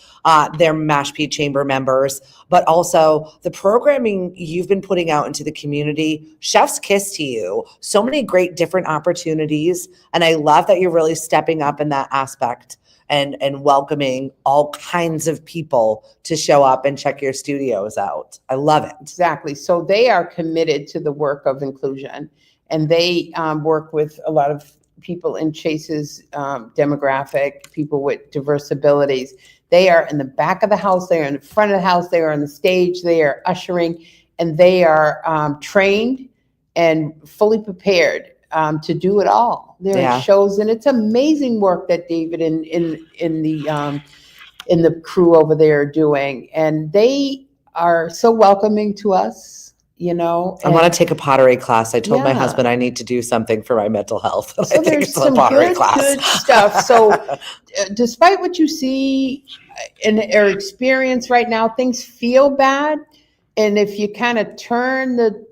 Speaker 1: They're Mashpee Chamber members, but also the programming you've been putting out into the community. Chef's kiss to you. So many great different opportunities. And I love that you're really stepping up in that aspect and welcoming all kinds of people to show up and check your studios out. I love it.
Speaker 4: Exactly. So they are committed to the work of inclusion, and they work with a lot of people in Chase's demographic, people with diverse abilities. They are in the back of the house. They are in the front of the house. They are on the stage. They are ushering, and they are trained and fully prepared to do it all. There are shows, and it's amazing work that David in the crew over there are doing, and they are so welcoming to us. I
Speaker 1: want to take a pottery class. I told my husband I need to do something for my mental health.
Speaker 4: So I think there's some good stuff. So despite what you see or experience right now, things feel bad, and if you kind of turn the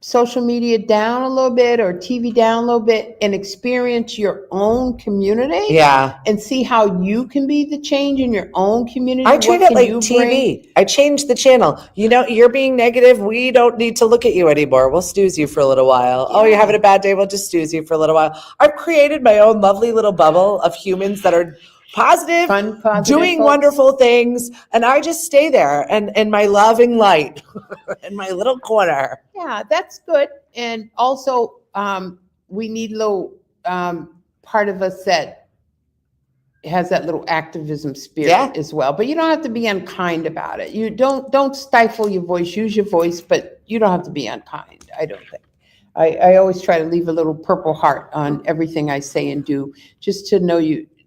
Speaker 4: social media down a little bit or TV down a little bit and experience your own community and see how you can be the change in your own community.
Speaker 1: I treat it like TV. I changed the channel. You're being negative. We don't need to look at you anymore. We'll snooze you for a little while. Yeah. Oh, you're having a bad day. We'll just snooze you for a little while. I've created my own lovely little bubble of humans that are positive, doing wonderful things, and I just stay there and my loving light in my little corner.
Speaker 4: Yeah, that's good. And also, we need a little part of us that has that little activism spirit
Speaker 1: Yeah.
Speaker 4: as well. But you don't have to be unkind about it. You don't stifle your voice. Use your voice, but you don't have to be unkind. I don't think. I always try to leave a little purple heart on everything I say and do, just to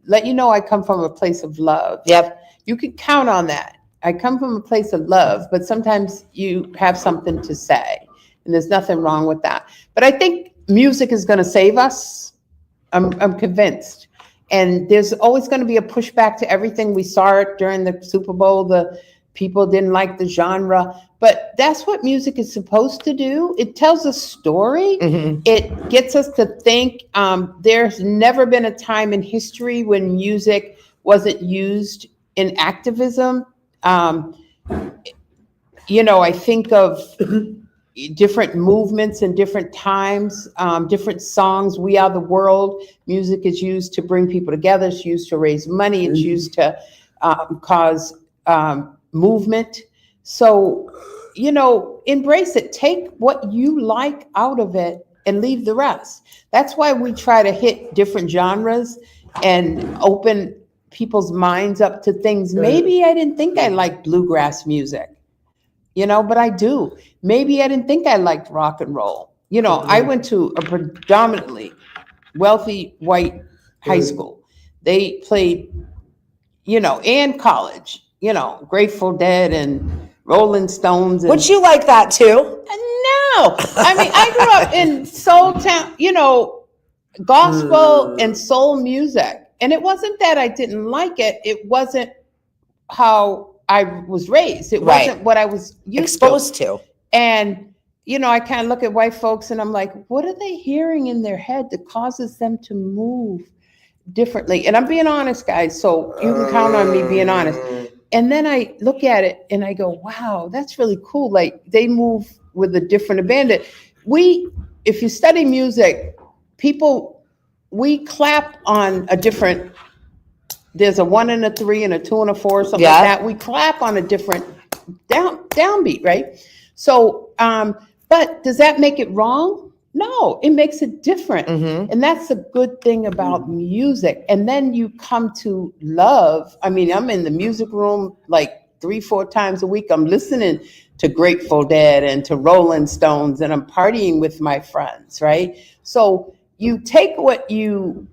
Speaker 4: let you know I come from a place of love.
Speaker 1: Yep.
Speaker 4: You can count on that. I come from a place of love, but sometimes you have something to say, and there's nothing wrong with that. But I think music is going to save us. I'm convinced. And there's always going to be a pushback to everything. We saw it during the Super Bowl. The people didn't like the genre, but that's what music is supposed to do. It tells a story.
Speaker 1: Mm-hmm.
Speaker 4: It gets us to think. There's never been a time in history when music wasn't used in activism. I think of different movements and different times, different songs. We Are the World. Music is used to bring people together. It's used to raise money. It's used to cause movement. So, embrace it. Take what you like out of it and leave the rest. That's why we try to hit different genres and open people's minds up to things. Maybe I didn't think I liked bluegrass music, but I do. Maybe I didn't think I liked rock and roll. I went to a predominantly wealthy white high school. They played, and college, Grateful Dead and Rolling Stones.
Speaker 1: Would you like that too?
Speaker 4: No. I mean, I grew up in soul town, gospel and soul music. And it wasn't that I didn't like it. It wasn't how I was raised. It wasn't what I was
Speaker 1: exposed to.
Speaker 4: And, I kind of look at white folks and I'm like, what are they hearing in their head that causes them to move differently? And I'm being honest, guys. So you can count on me being honest. And then I look at it and I go, wow, that's really cool. Like they move with a different abandon. If you study music, we clap on a different, there's a 1 and a 3 and a 2 and a 4, something like that. We clap on a different downbeat, right? So, but does that make it wrong? No, it makes it different. Mm-hmm. And that's a good thing about music. And then you come to love. I mean, I'm in the music room like 3-4 times a week. I'm listening to Grateful Dead and to Rolling Stones, and I'm partying with my friends, right? So you take what you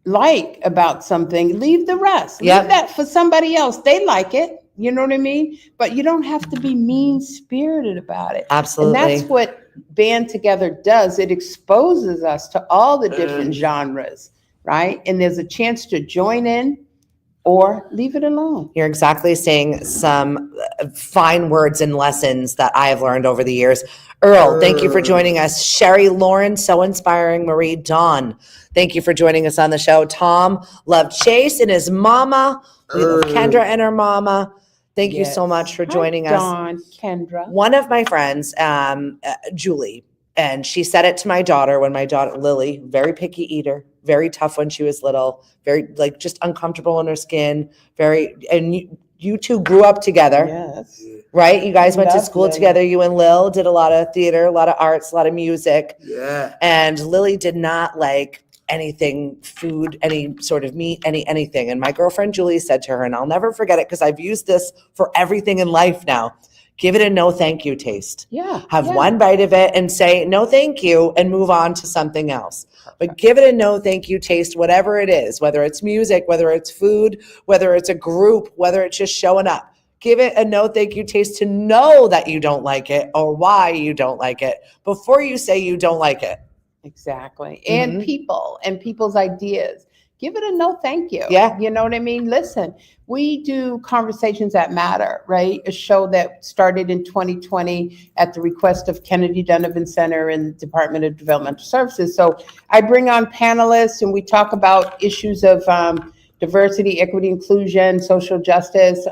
Speaker 4: like about something, leave the rest. Leave that for somebody else. They like it. You know what I mean? But you don't have to be mean-spirited about it.
Speaker 1: Absolutely.
Speaker 4: And that's what Band Together does. It exposes us to all the different genres, right? And there's a chance to join in or leave it alone.
Speaker 1: You're exactly saying some fine words and lessons that I have learned over the years. Earl, thank you for joining us. Sherry, Lauren, so inspiring. Marie, Dawn, thank you for joining us on the show. Tom, love Chase and his mama. We love Kendra and her mama. Thank you so much for joining us.
Speaker 4: Dawn, Kendra.
Speaker 1: One of my friends, Julie, and she said it to my daughter when my daughter, Lily, very picky eater, very tough when she was little, very just uncomfortable in her skin, and you two grew up together.
Speaker 4: Yes.
Speaker 1: Right? You guys went to school together. You and Lil did a lot of theater, a lot of arts, a lot of music. Yeah. And Lily did not like anything, food, any sort of meat, anything. And my girlfriend Julie said to her, and I'll never forget it because I've used this for everything in life now, give it a no thank you taste.
Speaker 4: Yeah.
Speaker 1: Have one bite of it and say no thank you and move on to something else. But give it a no thank you taste, whatever it is, whether it's music, whether it's food, whether it's a group, whether it's just showing up. Give it a no thank you taste to know that you don't like it or why you don't like it before you say you don't like it.
Speaker 4: Exactly. And people's ideas. Give it a no thank you.
Speaker 1: Yeah.
Speaker 4: You know what I mean? Listen, we do Conversations That Matter, right? A show that started in 2020 at the request of Kennedy Donovan Center and Department of Developmental Services. So I bring on panelists and we talk about issues of diversity, equity, inclusion, social justice.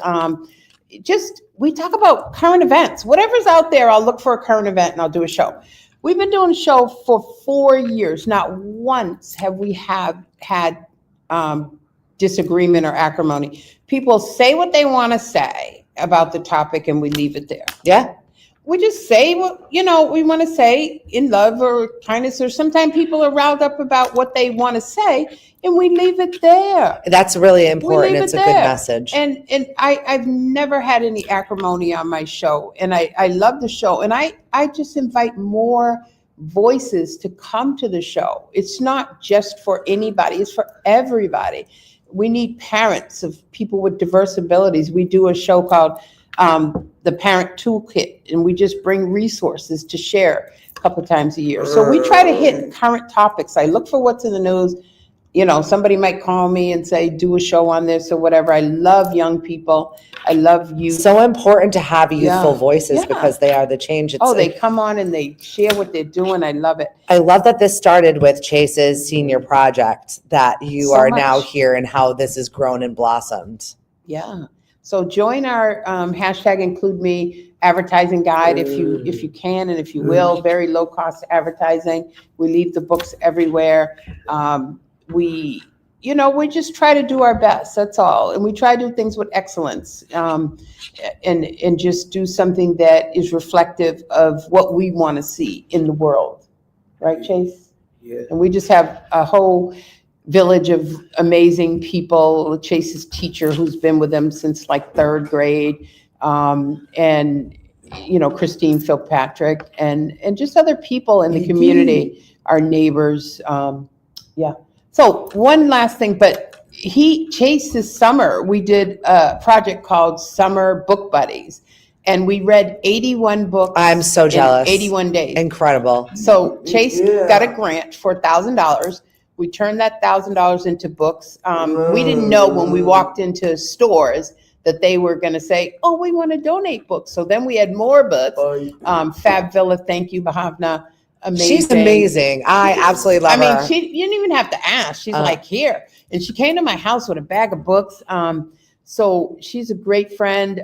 Speaker 4: We talk about current events. Whatever's out there, I'll look for a current event and I'll do a show. We've been doing a show for 4 years. Not once have we had disagreement or acrimony. People say what they want to say about the topic and we leave it there.
Speaker 1: Yeah.
Speaker 4: we just say what, we want to say in love or kindness, or sometimes people are riled up about what they want to say, and we leave it there.
Speaker 1: That's really important.
Speaker 4: leave
Speaker 1: It's
Speaker 4: it
Speaker 1: a good
Speaker 4: there.
Speaker 1: message.
Speaker 4: And I've never had any acrimony on my show, and I love the show, and I just invite more voices to come to the show. It's not just for anybody, it's for everybody. We need parents of people with diverse abilities. We do a show called the Parent Toolkit, and we just bring resources to share a couple times a year. So we try to hit current topics. I look for what's in the news. Somebody might call me and say, do a show on this or whatever. I love young people. I love youth.
Speaker 1: So important to have youthful voices
Speaker 4: Yeah.
Speaker 1: because they are the change.
Speaker 4: They come on and they share what they're doing. I love it.
Speaker 1: I love that this started with Chase's senior project, that you
Speaker 4: So
Speaker 1: are
Speaker 4: much.
Speaker 1: now here and how this has grown and blossomed.
Speaker 4: Yeah. So join our hashtag Include Me advertising guide if you can and if you will. Very low cost advertising. We leave the books everywhere. We just try to do our best. That's all, and we try to do things with excellence, and just do something that is reflective of what we want to see in the world, right, Chase?
Speaker 2: Yeah.
Speaker 4: And we just have a whole village of amazing people. Chase's teacher, who's been with him since like third grade, and Christine Philpatrick, and just other people in the community, our neighbors. Yeah. So one last thing, but Chase this summer, we did a project called Summer Book Buddies, and we read 81 books.
Speaker 1: I'm so jealous.
Speaker 4: In 81 days.
Speaker 1: Incredible.
Speaker 4: So Chase got a grant for $1,000. We turned that $1,000 into books. We didn't know when we walked into stores that they were going to say, "Oh, we want to donate books." So then we had more books. Fab Villa, thank you, Bhavna. Amazing.
Speaker 1: She's amazing. I absolutely love her.
Speaker 4: You didn't even have to ask. She's like, here. And she came to my house with a bag of books. So she's a great friend.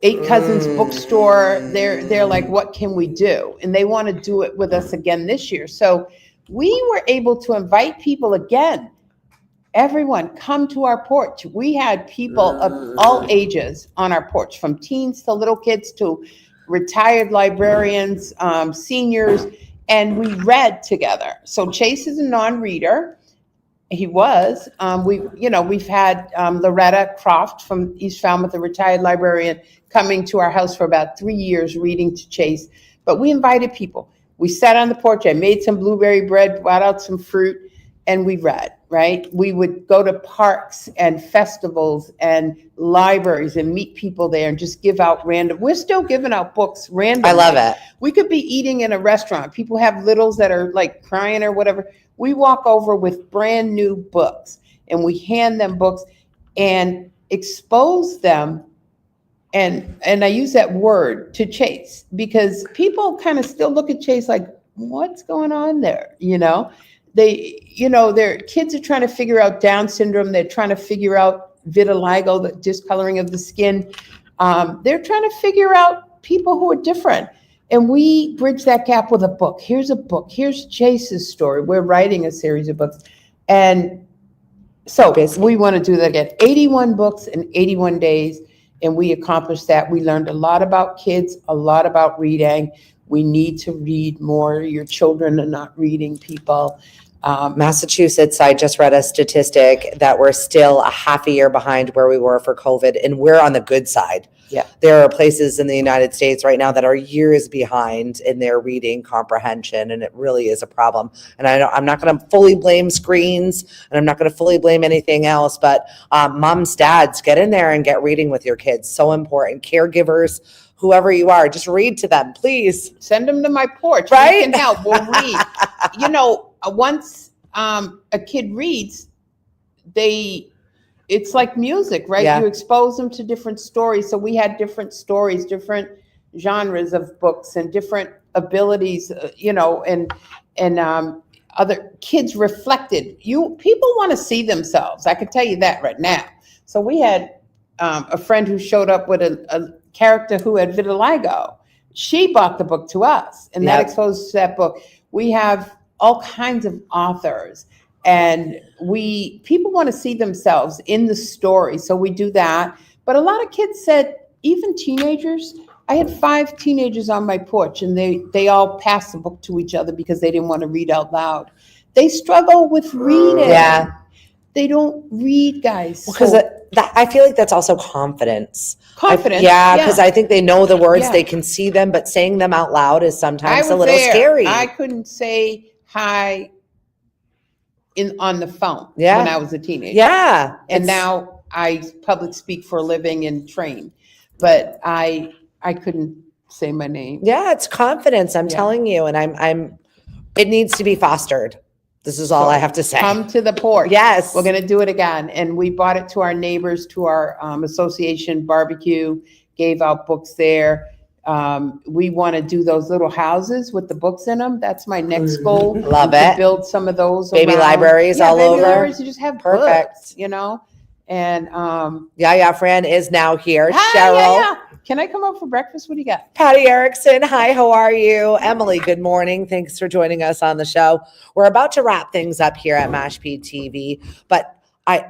Speaker 4: Eight Cousins Bookstore. They're like, what can we do? And they want to do it with us again this year. So we were able to invite people again. Everyone come to our porch. We had people of all ages on our porch, from teens to little kids to retired librarians, seniors, and we read together. So Chase is a non-reader. He was. We've had Loretta Croft from East Falmouth, a retired librarian, coming to our house for about 3 years reading to Chase. But we invited people. We sat on the porch. I made some blueberry bread, brought out some fruit, and we read, right? We would go to parks and festivals and libraries and meet people there and just give out we're still giving out books randomly.
Speaker 1: I love it.
Speaker 4: We could be eating in a restaurant. People have littles that are like crying or whatever. We walk over with brand new books and we hand them books and expose them. And I use that word to Chase because people kind of still look at Chase like, what's going on there? Their kids are trying to figure out Down syndrome. They're trying to figure out vitiligo, the discoloring of the skin. They're trying to figure out people who are different. And we bridge that gap with a book. Here's a book. Here's Chase's story. We're writing a series of books. And so we want to do that again. 81 books in 81 days. And we accomplished that. We learned a lot about kids, a lot about reading. We need to read more. Your children are not reading, people.
Speaker 1: Massachusetts, I just read a statistic that we're still a half a year behind where we were for COVID, and we're on the good side.
Speaker 4: Yeah.
Speaker 1: There are places in the United States right now that are years behind in their reading comprehension, and it really is a problem. And I'm not going to fully blame screens, and I'm not going to fully blame anything else, but moms, dads, get in there and get reading with your kids. So important. Caregivers, whoever you are, just read to them, please.
Speaker 4: Send them to my porch.
Speaker 1: Right?
Speaker 4: We can help. We'll read. Once a kid reads, it's like music, right?
Speaker 1: Yeah.
Speaker 4: You expose them to different stories. So we had different stories, different genres of books and different abilities, and other kids reflected. People want to see themselves. I can tell you that right now. So we had a friend who showed up with a character who had vitiligo. She bought the book to us, and that exposed that book. We have all kinds of authors, and people want to see themselves in the story, so we do that. But a lot of kids said, even teenagers, I had 5 teenagers on my porch, and they all passed the book to each other because they didn't want to read out loud. They struggle with reading.
Speaker 1: Yeah.
Speaker 4: They don't read, guys.
Speaker 1: Because I feel like that's also confidence.
Speaker 4: Confidence.
Speaker 1: Yeah, because I think they know the words,
Speaker 4: Yeah.
Speaker 1: they can see them, but saying them out loud is
Speaker 4: I
Speaker 1: sometimes
Speaker 4: was
Speaker 1: a little
Speaker 4: there.
Speaker 1: scary.
Speaker 4: I couldn't say hi on the phone
Speaker 1: Yeah.
Speaker 4: when I was a teenager.
Speaker 1: Yeah.
Speaker 4: And now I public speak for a living and train, but I couldn't say my name.
Speaker 1: Yeah, it's confidence. I'm
Speaker 4: Yeah.
Speaker 1: telling you, and it needs to be fostered. This is all
Speaker 4: So
Speaker 1: I have to say.
Speaker 4: Come to the porch.
Speaker 1: Yes.
Speaker 4: We're going to do it again. And we bought it to our neighbors, to our association barbecue, gave out books there. We want to do those little houses with the books in them. That's my next goal.
Speaker 1: Love
Speaker 4: to
Speaker 1: it.
Speaker 4: build some of those
Speaker 1: Baby
Speaker 4: around.
Speaker 1: libraries
Speaker 4: Yeah,
Speaker 1: all
Speaker 4: baby
Speaker 1: over.
Speaker 4: libraries, you just have
Speaker 1: Perfect.
Speaker 4: books, and
Speaker 1: Yeah, Fran is now here.
Speaker 4: hi,
Speaker 1: Cheryl.
Speaker 4: yeah. Can I come up for breakfast? What do you got?
Speaker 1: Patty Erickson, hi, how are you? Emily, good morning. Thanks for joining us on the show. We're about to wrap things up here at Mashpee TV, but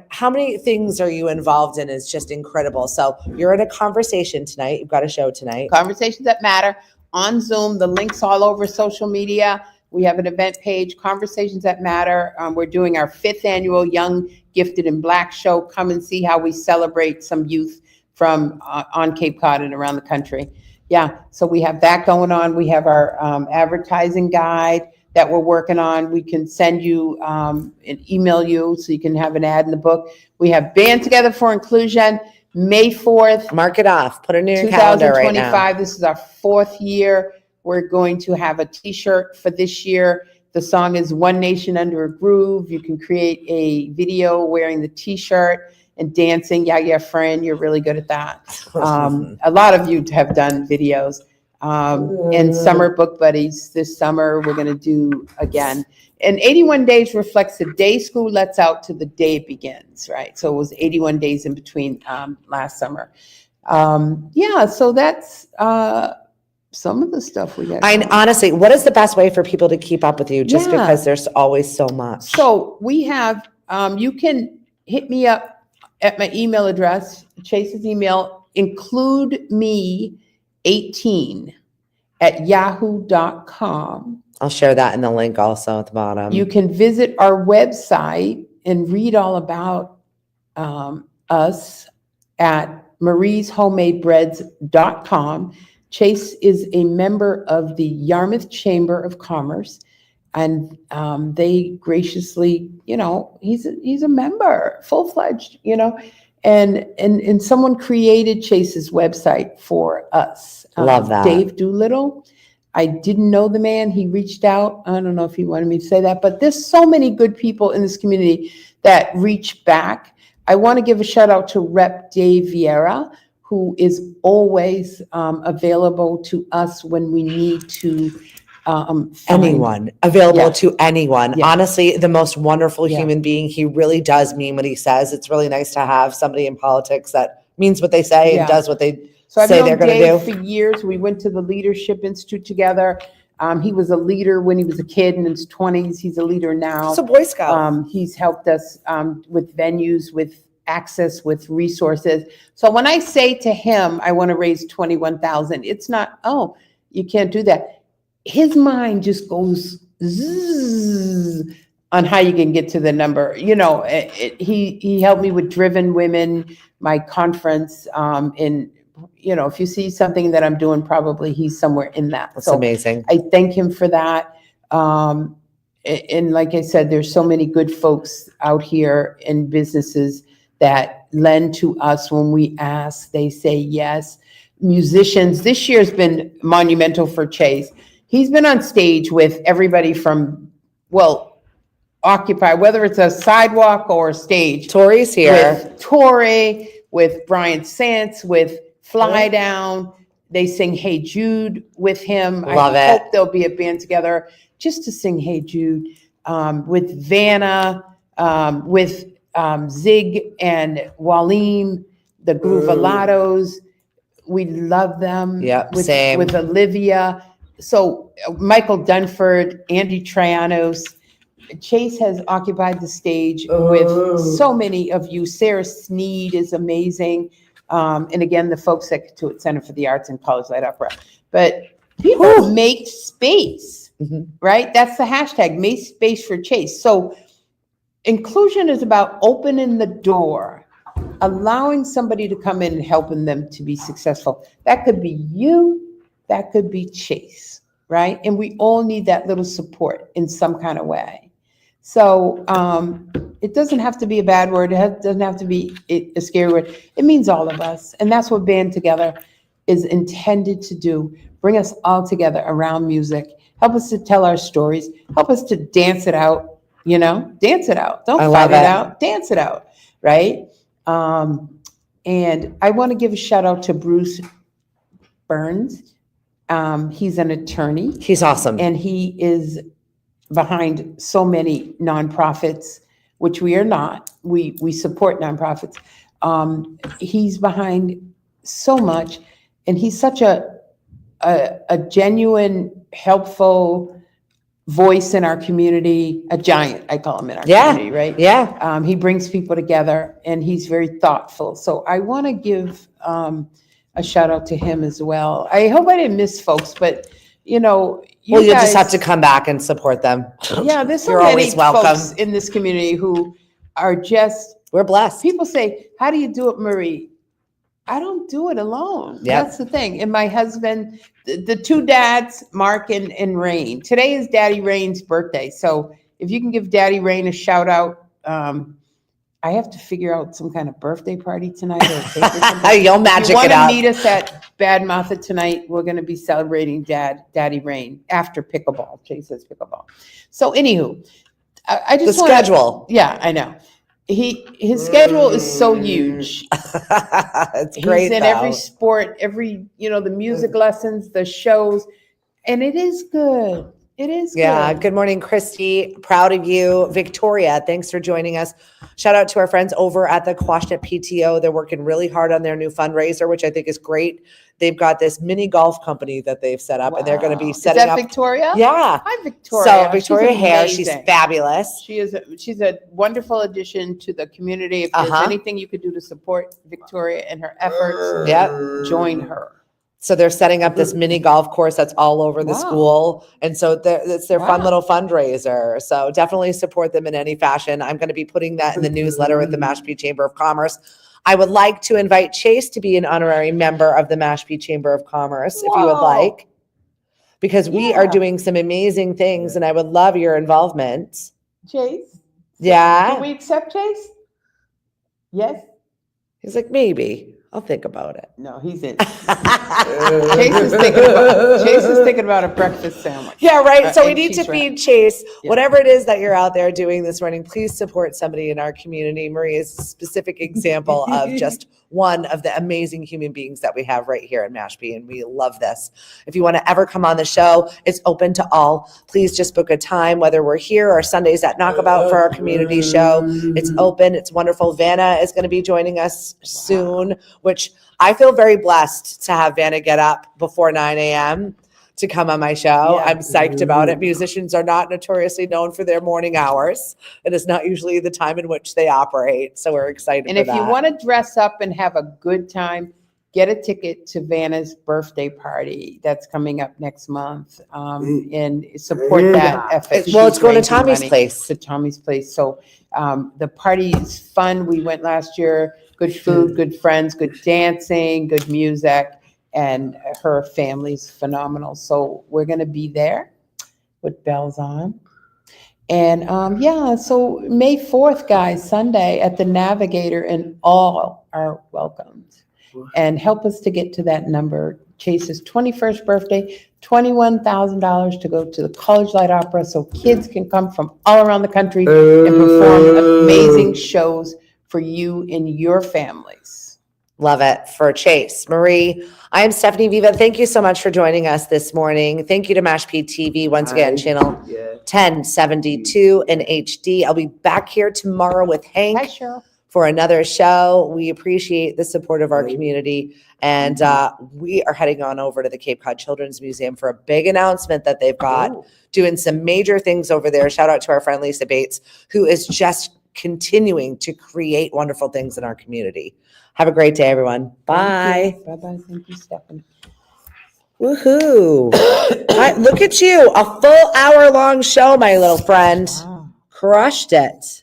Speaker 1: how many things are you involved in is just incredible. So you're in a conversation tonight. You've got a show tonight.
Speaker 4: Conversations That Matter on Zoom. The links all over social media. We have an event page, Conversations That Matter. We're doing our 5th annual Young, Gifted, and Black show. Come and see how we celebrate some youth from on Cape Cod and around the country. Yeah, so we have that going on. We have our advertising guide that we're working on. We can send you and email you so you can have an ad in the book. We have Band Together for Inclusion, May 4th.
Speaker 1: Mark it off. Put it in your calendar right now.
Speaker 4: 2025. This is our 4th year. We're going to have a t-shirt for this year. The song is One Nation Under a Groove. You can create a video wearing the t-shirt and dancing. Yeah, friend, you're really good at that. A lot of you have done videos. And Summer Book Buddies this summer, we're going to do again. And 81 days reflects the day school lets out to the day it begins, right? So it was 81 days in between last summer. Yeah, so that's some of the stuff we got.
Speaker 1: Honestly, what is the best way for people to keep up with you? Just
Speaker 4: Yeah.
Speaker 1: because there's always so much.
Speaker 4: So we have, you can hit me up at my email address, Chase's email, includeme18@yahoo.com.
Speaker 1: I'll share that in the link also at the bottom.
Speaker 4: You can visit our website and read all about us at marieshomemadebreads.com. Chase is a member of the Yarmouth Chamber of Commerce, and they graciously, he's a member, full-fledged, and someone created Chase's website for us.
Speaker 1: Love that.
Speaker 4: Dave Doolittle. I didn't know the man. He reached out. I don't know if he wanted me to say that, but there's so many good people in this community that reach back. I want to give a shout out to Rep. Dave Vieira, who is always available to us when we need to
Speaker 1: anyone available
Speaker 4: Yeah.
Speaker 1: to anyone.
Speaker 4: Yeah.
Speaker 1: Honestly, the most wonderful
Speaker 4: Yeah.
Speaker 1: human being. He really does mean what he says. It's really nice to have somebody in politics that means what they say
Speaker 4: Yeah.
Speaker 1: and does what they
Speaker 4: So I've
Speaker 1: say
Speaker 4: known
Speaker 1: they're going
Speaker 4: Dave
Speaker 1: to do.
Speaker 4: for years. We went to the Leadership Institute together. He was a leader when he was a kid in his 20s. He's a leader now.
Speaker 1: He's a Boy Scout.
Speaker 4: He's helped us with venues, with access, with resources. So when I say to him, I want to raise 21,000, it's not, oh, you can't do that. His mind just goes zzz on how you can get to the number. He helped me with Driven Women, my conference, if you see something that I'm doing, probably he's somewhere in that.
Speaker 1: That's
Speaker 4: So
Speaker 1: amazing.
Speaker 4: I thank him for that. And like I said, there's so many good folks out here in businesses that lend to us when we ask. They say yes. Musicians, this year's been monumental for Chase. He's been on stage with everybody from, Occupy, whether it's a sidewalk or a stage.
Speaker 1: Tori's here.
Speaker 4: With Tori, with Brian Sance, with Fly Down. They sing Hey Jude with him.
Speaker 1: Love
Speaker 4: I
Speaker 1: it.
Speaker 4: hope there'll be a band together just to sing Hey Jude. With Vanna, with Zig and Waleem, the Groovalados. We love them.
Speaker 1: Yep,
Speaker 4: with,
Speaker 1: same.
Speaker 4: With Olivia. So Michael Dunford, Andy Trianos. Chase has occupied the stage with so many of you. Sarah Sneed is amazing. And again, the folks at Katuitt Center for the Arts and College Light Opera. But people make space, right? That's the hashtag, make space for Chase. So inclusion is about opening the door, allowing somebody to come in and helping them to be successful. That could be you, that could be Chase, right? And we all need that little support in some kind of way. So it doesn't have to be a bad word. It doesn't have to be a scary word. It means all of us. And that's what Band Together is intended to do. Bring us all together around music. Help us to tell our stories. Help us to dance it out, dance it out. Don't fight it out. Dance it out, right? And I want to give a shout out to Bruce Burns. He's an attorney.
Speaker 1: He's awesome.
Speaker 4: And he is behind so many nonprofits, which we are not. We support nonprofits. He's behind so much, and he's such a genuine, helpful voice in our community, a giant, I call him, in our community, right?
Speaker 1: Yeah.
Speaker 4: He brings people together, and he's very thoughtful. So I want to give a shout out to him as well. I hope I didn't miss folks, but you'll
Speaker 1: just have to come back and support them.
Speaker 4: Yeah, there's so
Speaker 1: You're
Speaker 4: many
Speaker 1: always welcome.
Speaker 4: folks in this community who are just,
Speaker 1: we're blessed.
Speaker 4: People say, how do you do it, Marie? I don't do it alone.
Speaker 1: Yep.
Speaker 4: That's the thing. And my husband, the two dads, Mark and Rain. Today is Daddy Rain's birthday. So if you can give Daddy Rain a shout out, I have to figure out some kind of birthday party tonight or a cake or something.
Speaker 1: You'll magic it
Speaker 4: out. If you
Speaker 1: out.
Speaker 4: want to meet us at Bad Martha tonight, we're going to be celebrating Daddy Rain after pickleball. Chase says pickleball. So anywho, I just
Speaker 1: the schedule.
Speaker 4: Yeah, I know. His schedule is so huge.
Speaker 1: It's great.
Speaker 4: He's in every sport, the music lessons, the shows, and it is good. It is
Speaker 1: Yeah.
Speaker 4: good.
Speaker 1: Good morning, Christy. Proud of you. Victoria, thanks for joining us. Shout out to our friends over at the Quashnet PTO. They're working really hard on their new fundraiser, which I think is great. They've got this mini golf company that they've set up, and they're going to be setting
Speaker 4: Is that
Speaker 1: up.
Speaker 4: Victoria?
Speaker 1: Yeah.
Speaker 4: Hi, Victoria.
Speaker 1: So Victoria Hare, she's fabulous.
Speaker 4: She's a wonderful addition to the community. If there's anything you could do to support Victoria and her efforts, join her.
Speaker 1: So they're setting up this mini golf course that's all over the school. And so it's their fun little fundraiser. So definitely support them in any fashion. I'm going to be putting that in the newsletter with the Mashpee Chamber of Commerce. I would like to invite Chase to be an honorary member of the Mashpee Chamber of Commerce, if you would like, because we are doing some amazing things and I would love your involvement.
Speaker 4: Chase?
Speaker 1: Yeah.
Speaker 4: Do we accept Chase? Yes?
Speaker 1: He's like, maybe. I'll think about it.
Speaker 4: No, he's in. Chase is thinking about a breakfast sandwich.
Speaker 1: Yeah, right. So we
Speaker 4: and
Speaker 1: need to
Speaker 4: cheese wrap.
Speaker 1: feed Chase.
Speaker 4: Yeah.
Speaker 1: Whatever it is that you're out there doing this morning, please support somebody in our community. Marie is a specific example of just one of the amazing human beings that we have right here in Mashpee, and we love this. If you want to ever come on the show, it's open to all. Please just book a time, whether we're here or Sundays at Knockabout for our community show. It's open. It's wonderful. Vanna is going to be joining us soon, which I feel very blessed to have Vanna get up before 9 a.m. to come on my show.
Speaker 4: Yeah.
Speaker 1: I'm psyched about it. Musicians are not notoriously known for their morning hours. It is not usually the time in which they operate. So we're excited
Speaker 4: And
Speaker 1: for
Speaker 4: if
Speaker 1: that.
Speaker 4: you want to dress up and have a good time, get a ticket to Vanna's birthday party that's coming up next month, and support that effort.
Speaker 1: Well, it's
Speaker 4: She's
Speaker 1: going to
Speaker 4: raising
Speaker 1: Tommy's
Speaker 4: money
Speaker 1: place.
Speaker 4: To Tommy's place. So the party is fun. We went last year. Good food, good friends, good dancing, good music, and her family's phenomenal. So we're going to be there with bells on. And so May 4th, guys, Sunday at the Navigator, and all are welcomed. And help us to get to that number. Chase's 21st birthday, $21,000 to go to the College Light Opera so kids can come from all around the country and perform amazing shows for you and your families.
Speaker 1: Love it. For Chase. Marie, I am Stephanie Viva. Thank you so much for joining us this morning. Thank you to Mashpee TV, once again, channel 1072 in HD. I'll be back here tomorrow with Hank.
Speaker 4: Hi, Cheryl.
Speaker 1: For another show. We appreciate the support of our community. And we are heading on over to the Cape Cod Children's Museum for a big announcement that they've got, doing some major things over there. Shout out to our friend Lisa Bates, who is just continuing to create wonderful things in our community. Have a great day, everyone. Bye.
Speaker 4: Bye-bye. Thank you, Stephanie.
Speaker 1: Woohoo. Look at you. A full hour-long show, my little friend.
Speaker 4: Wow.
Speaker 1: Crushed it.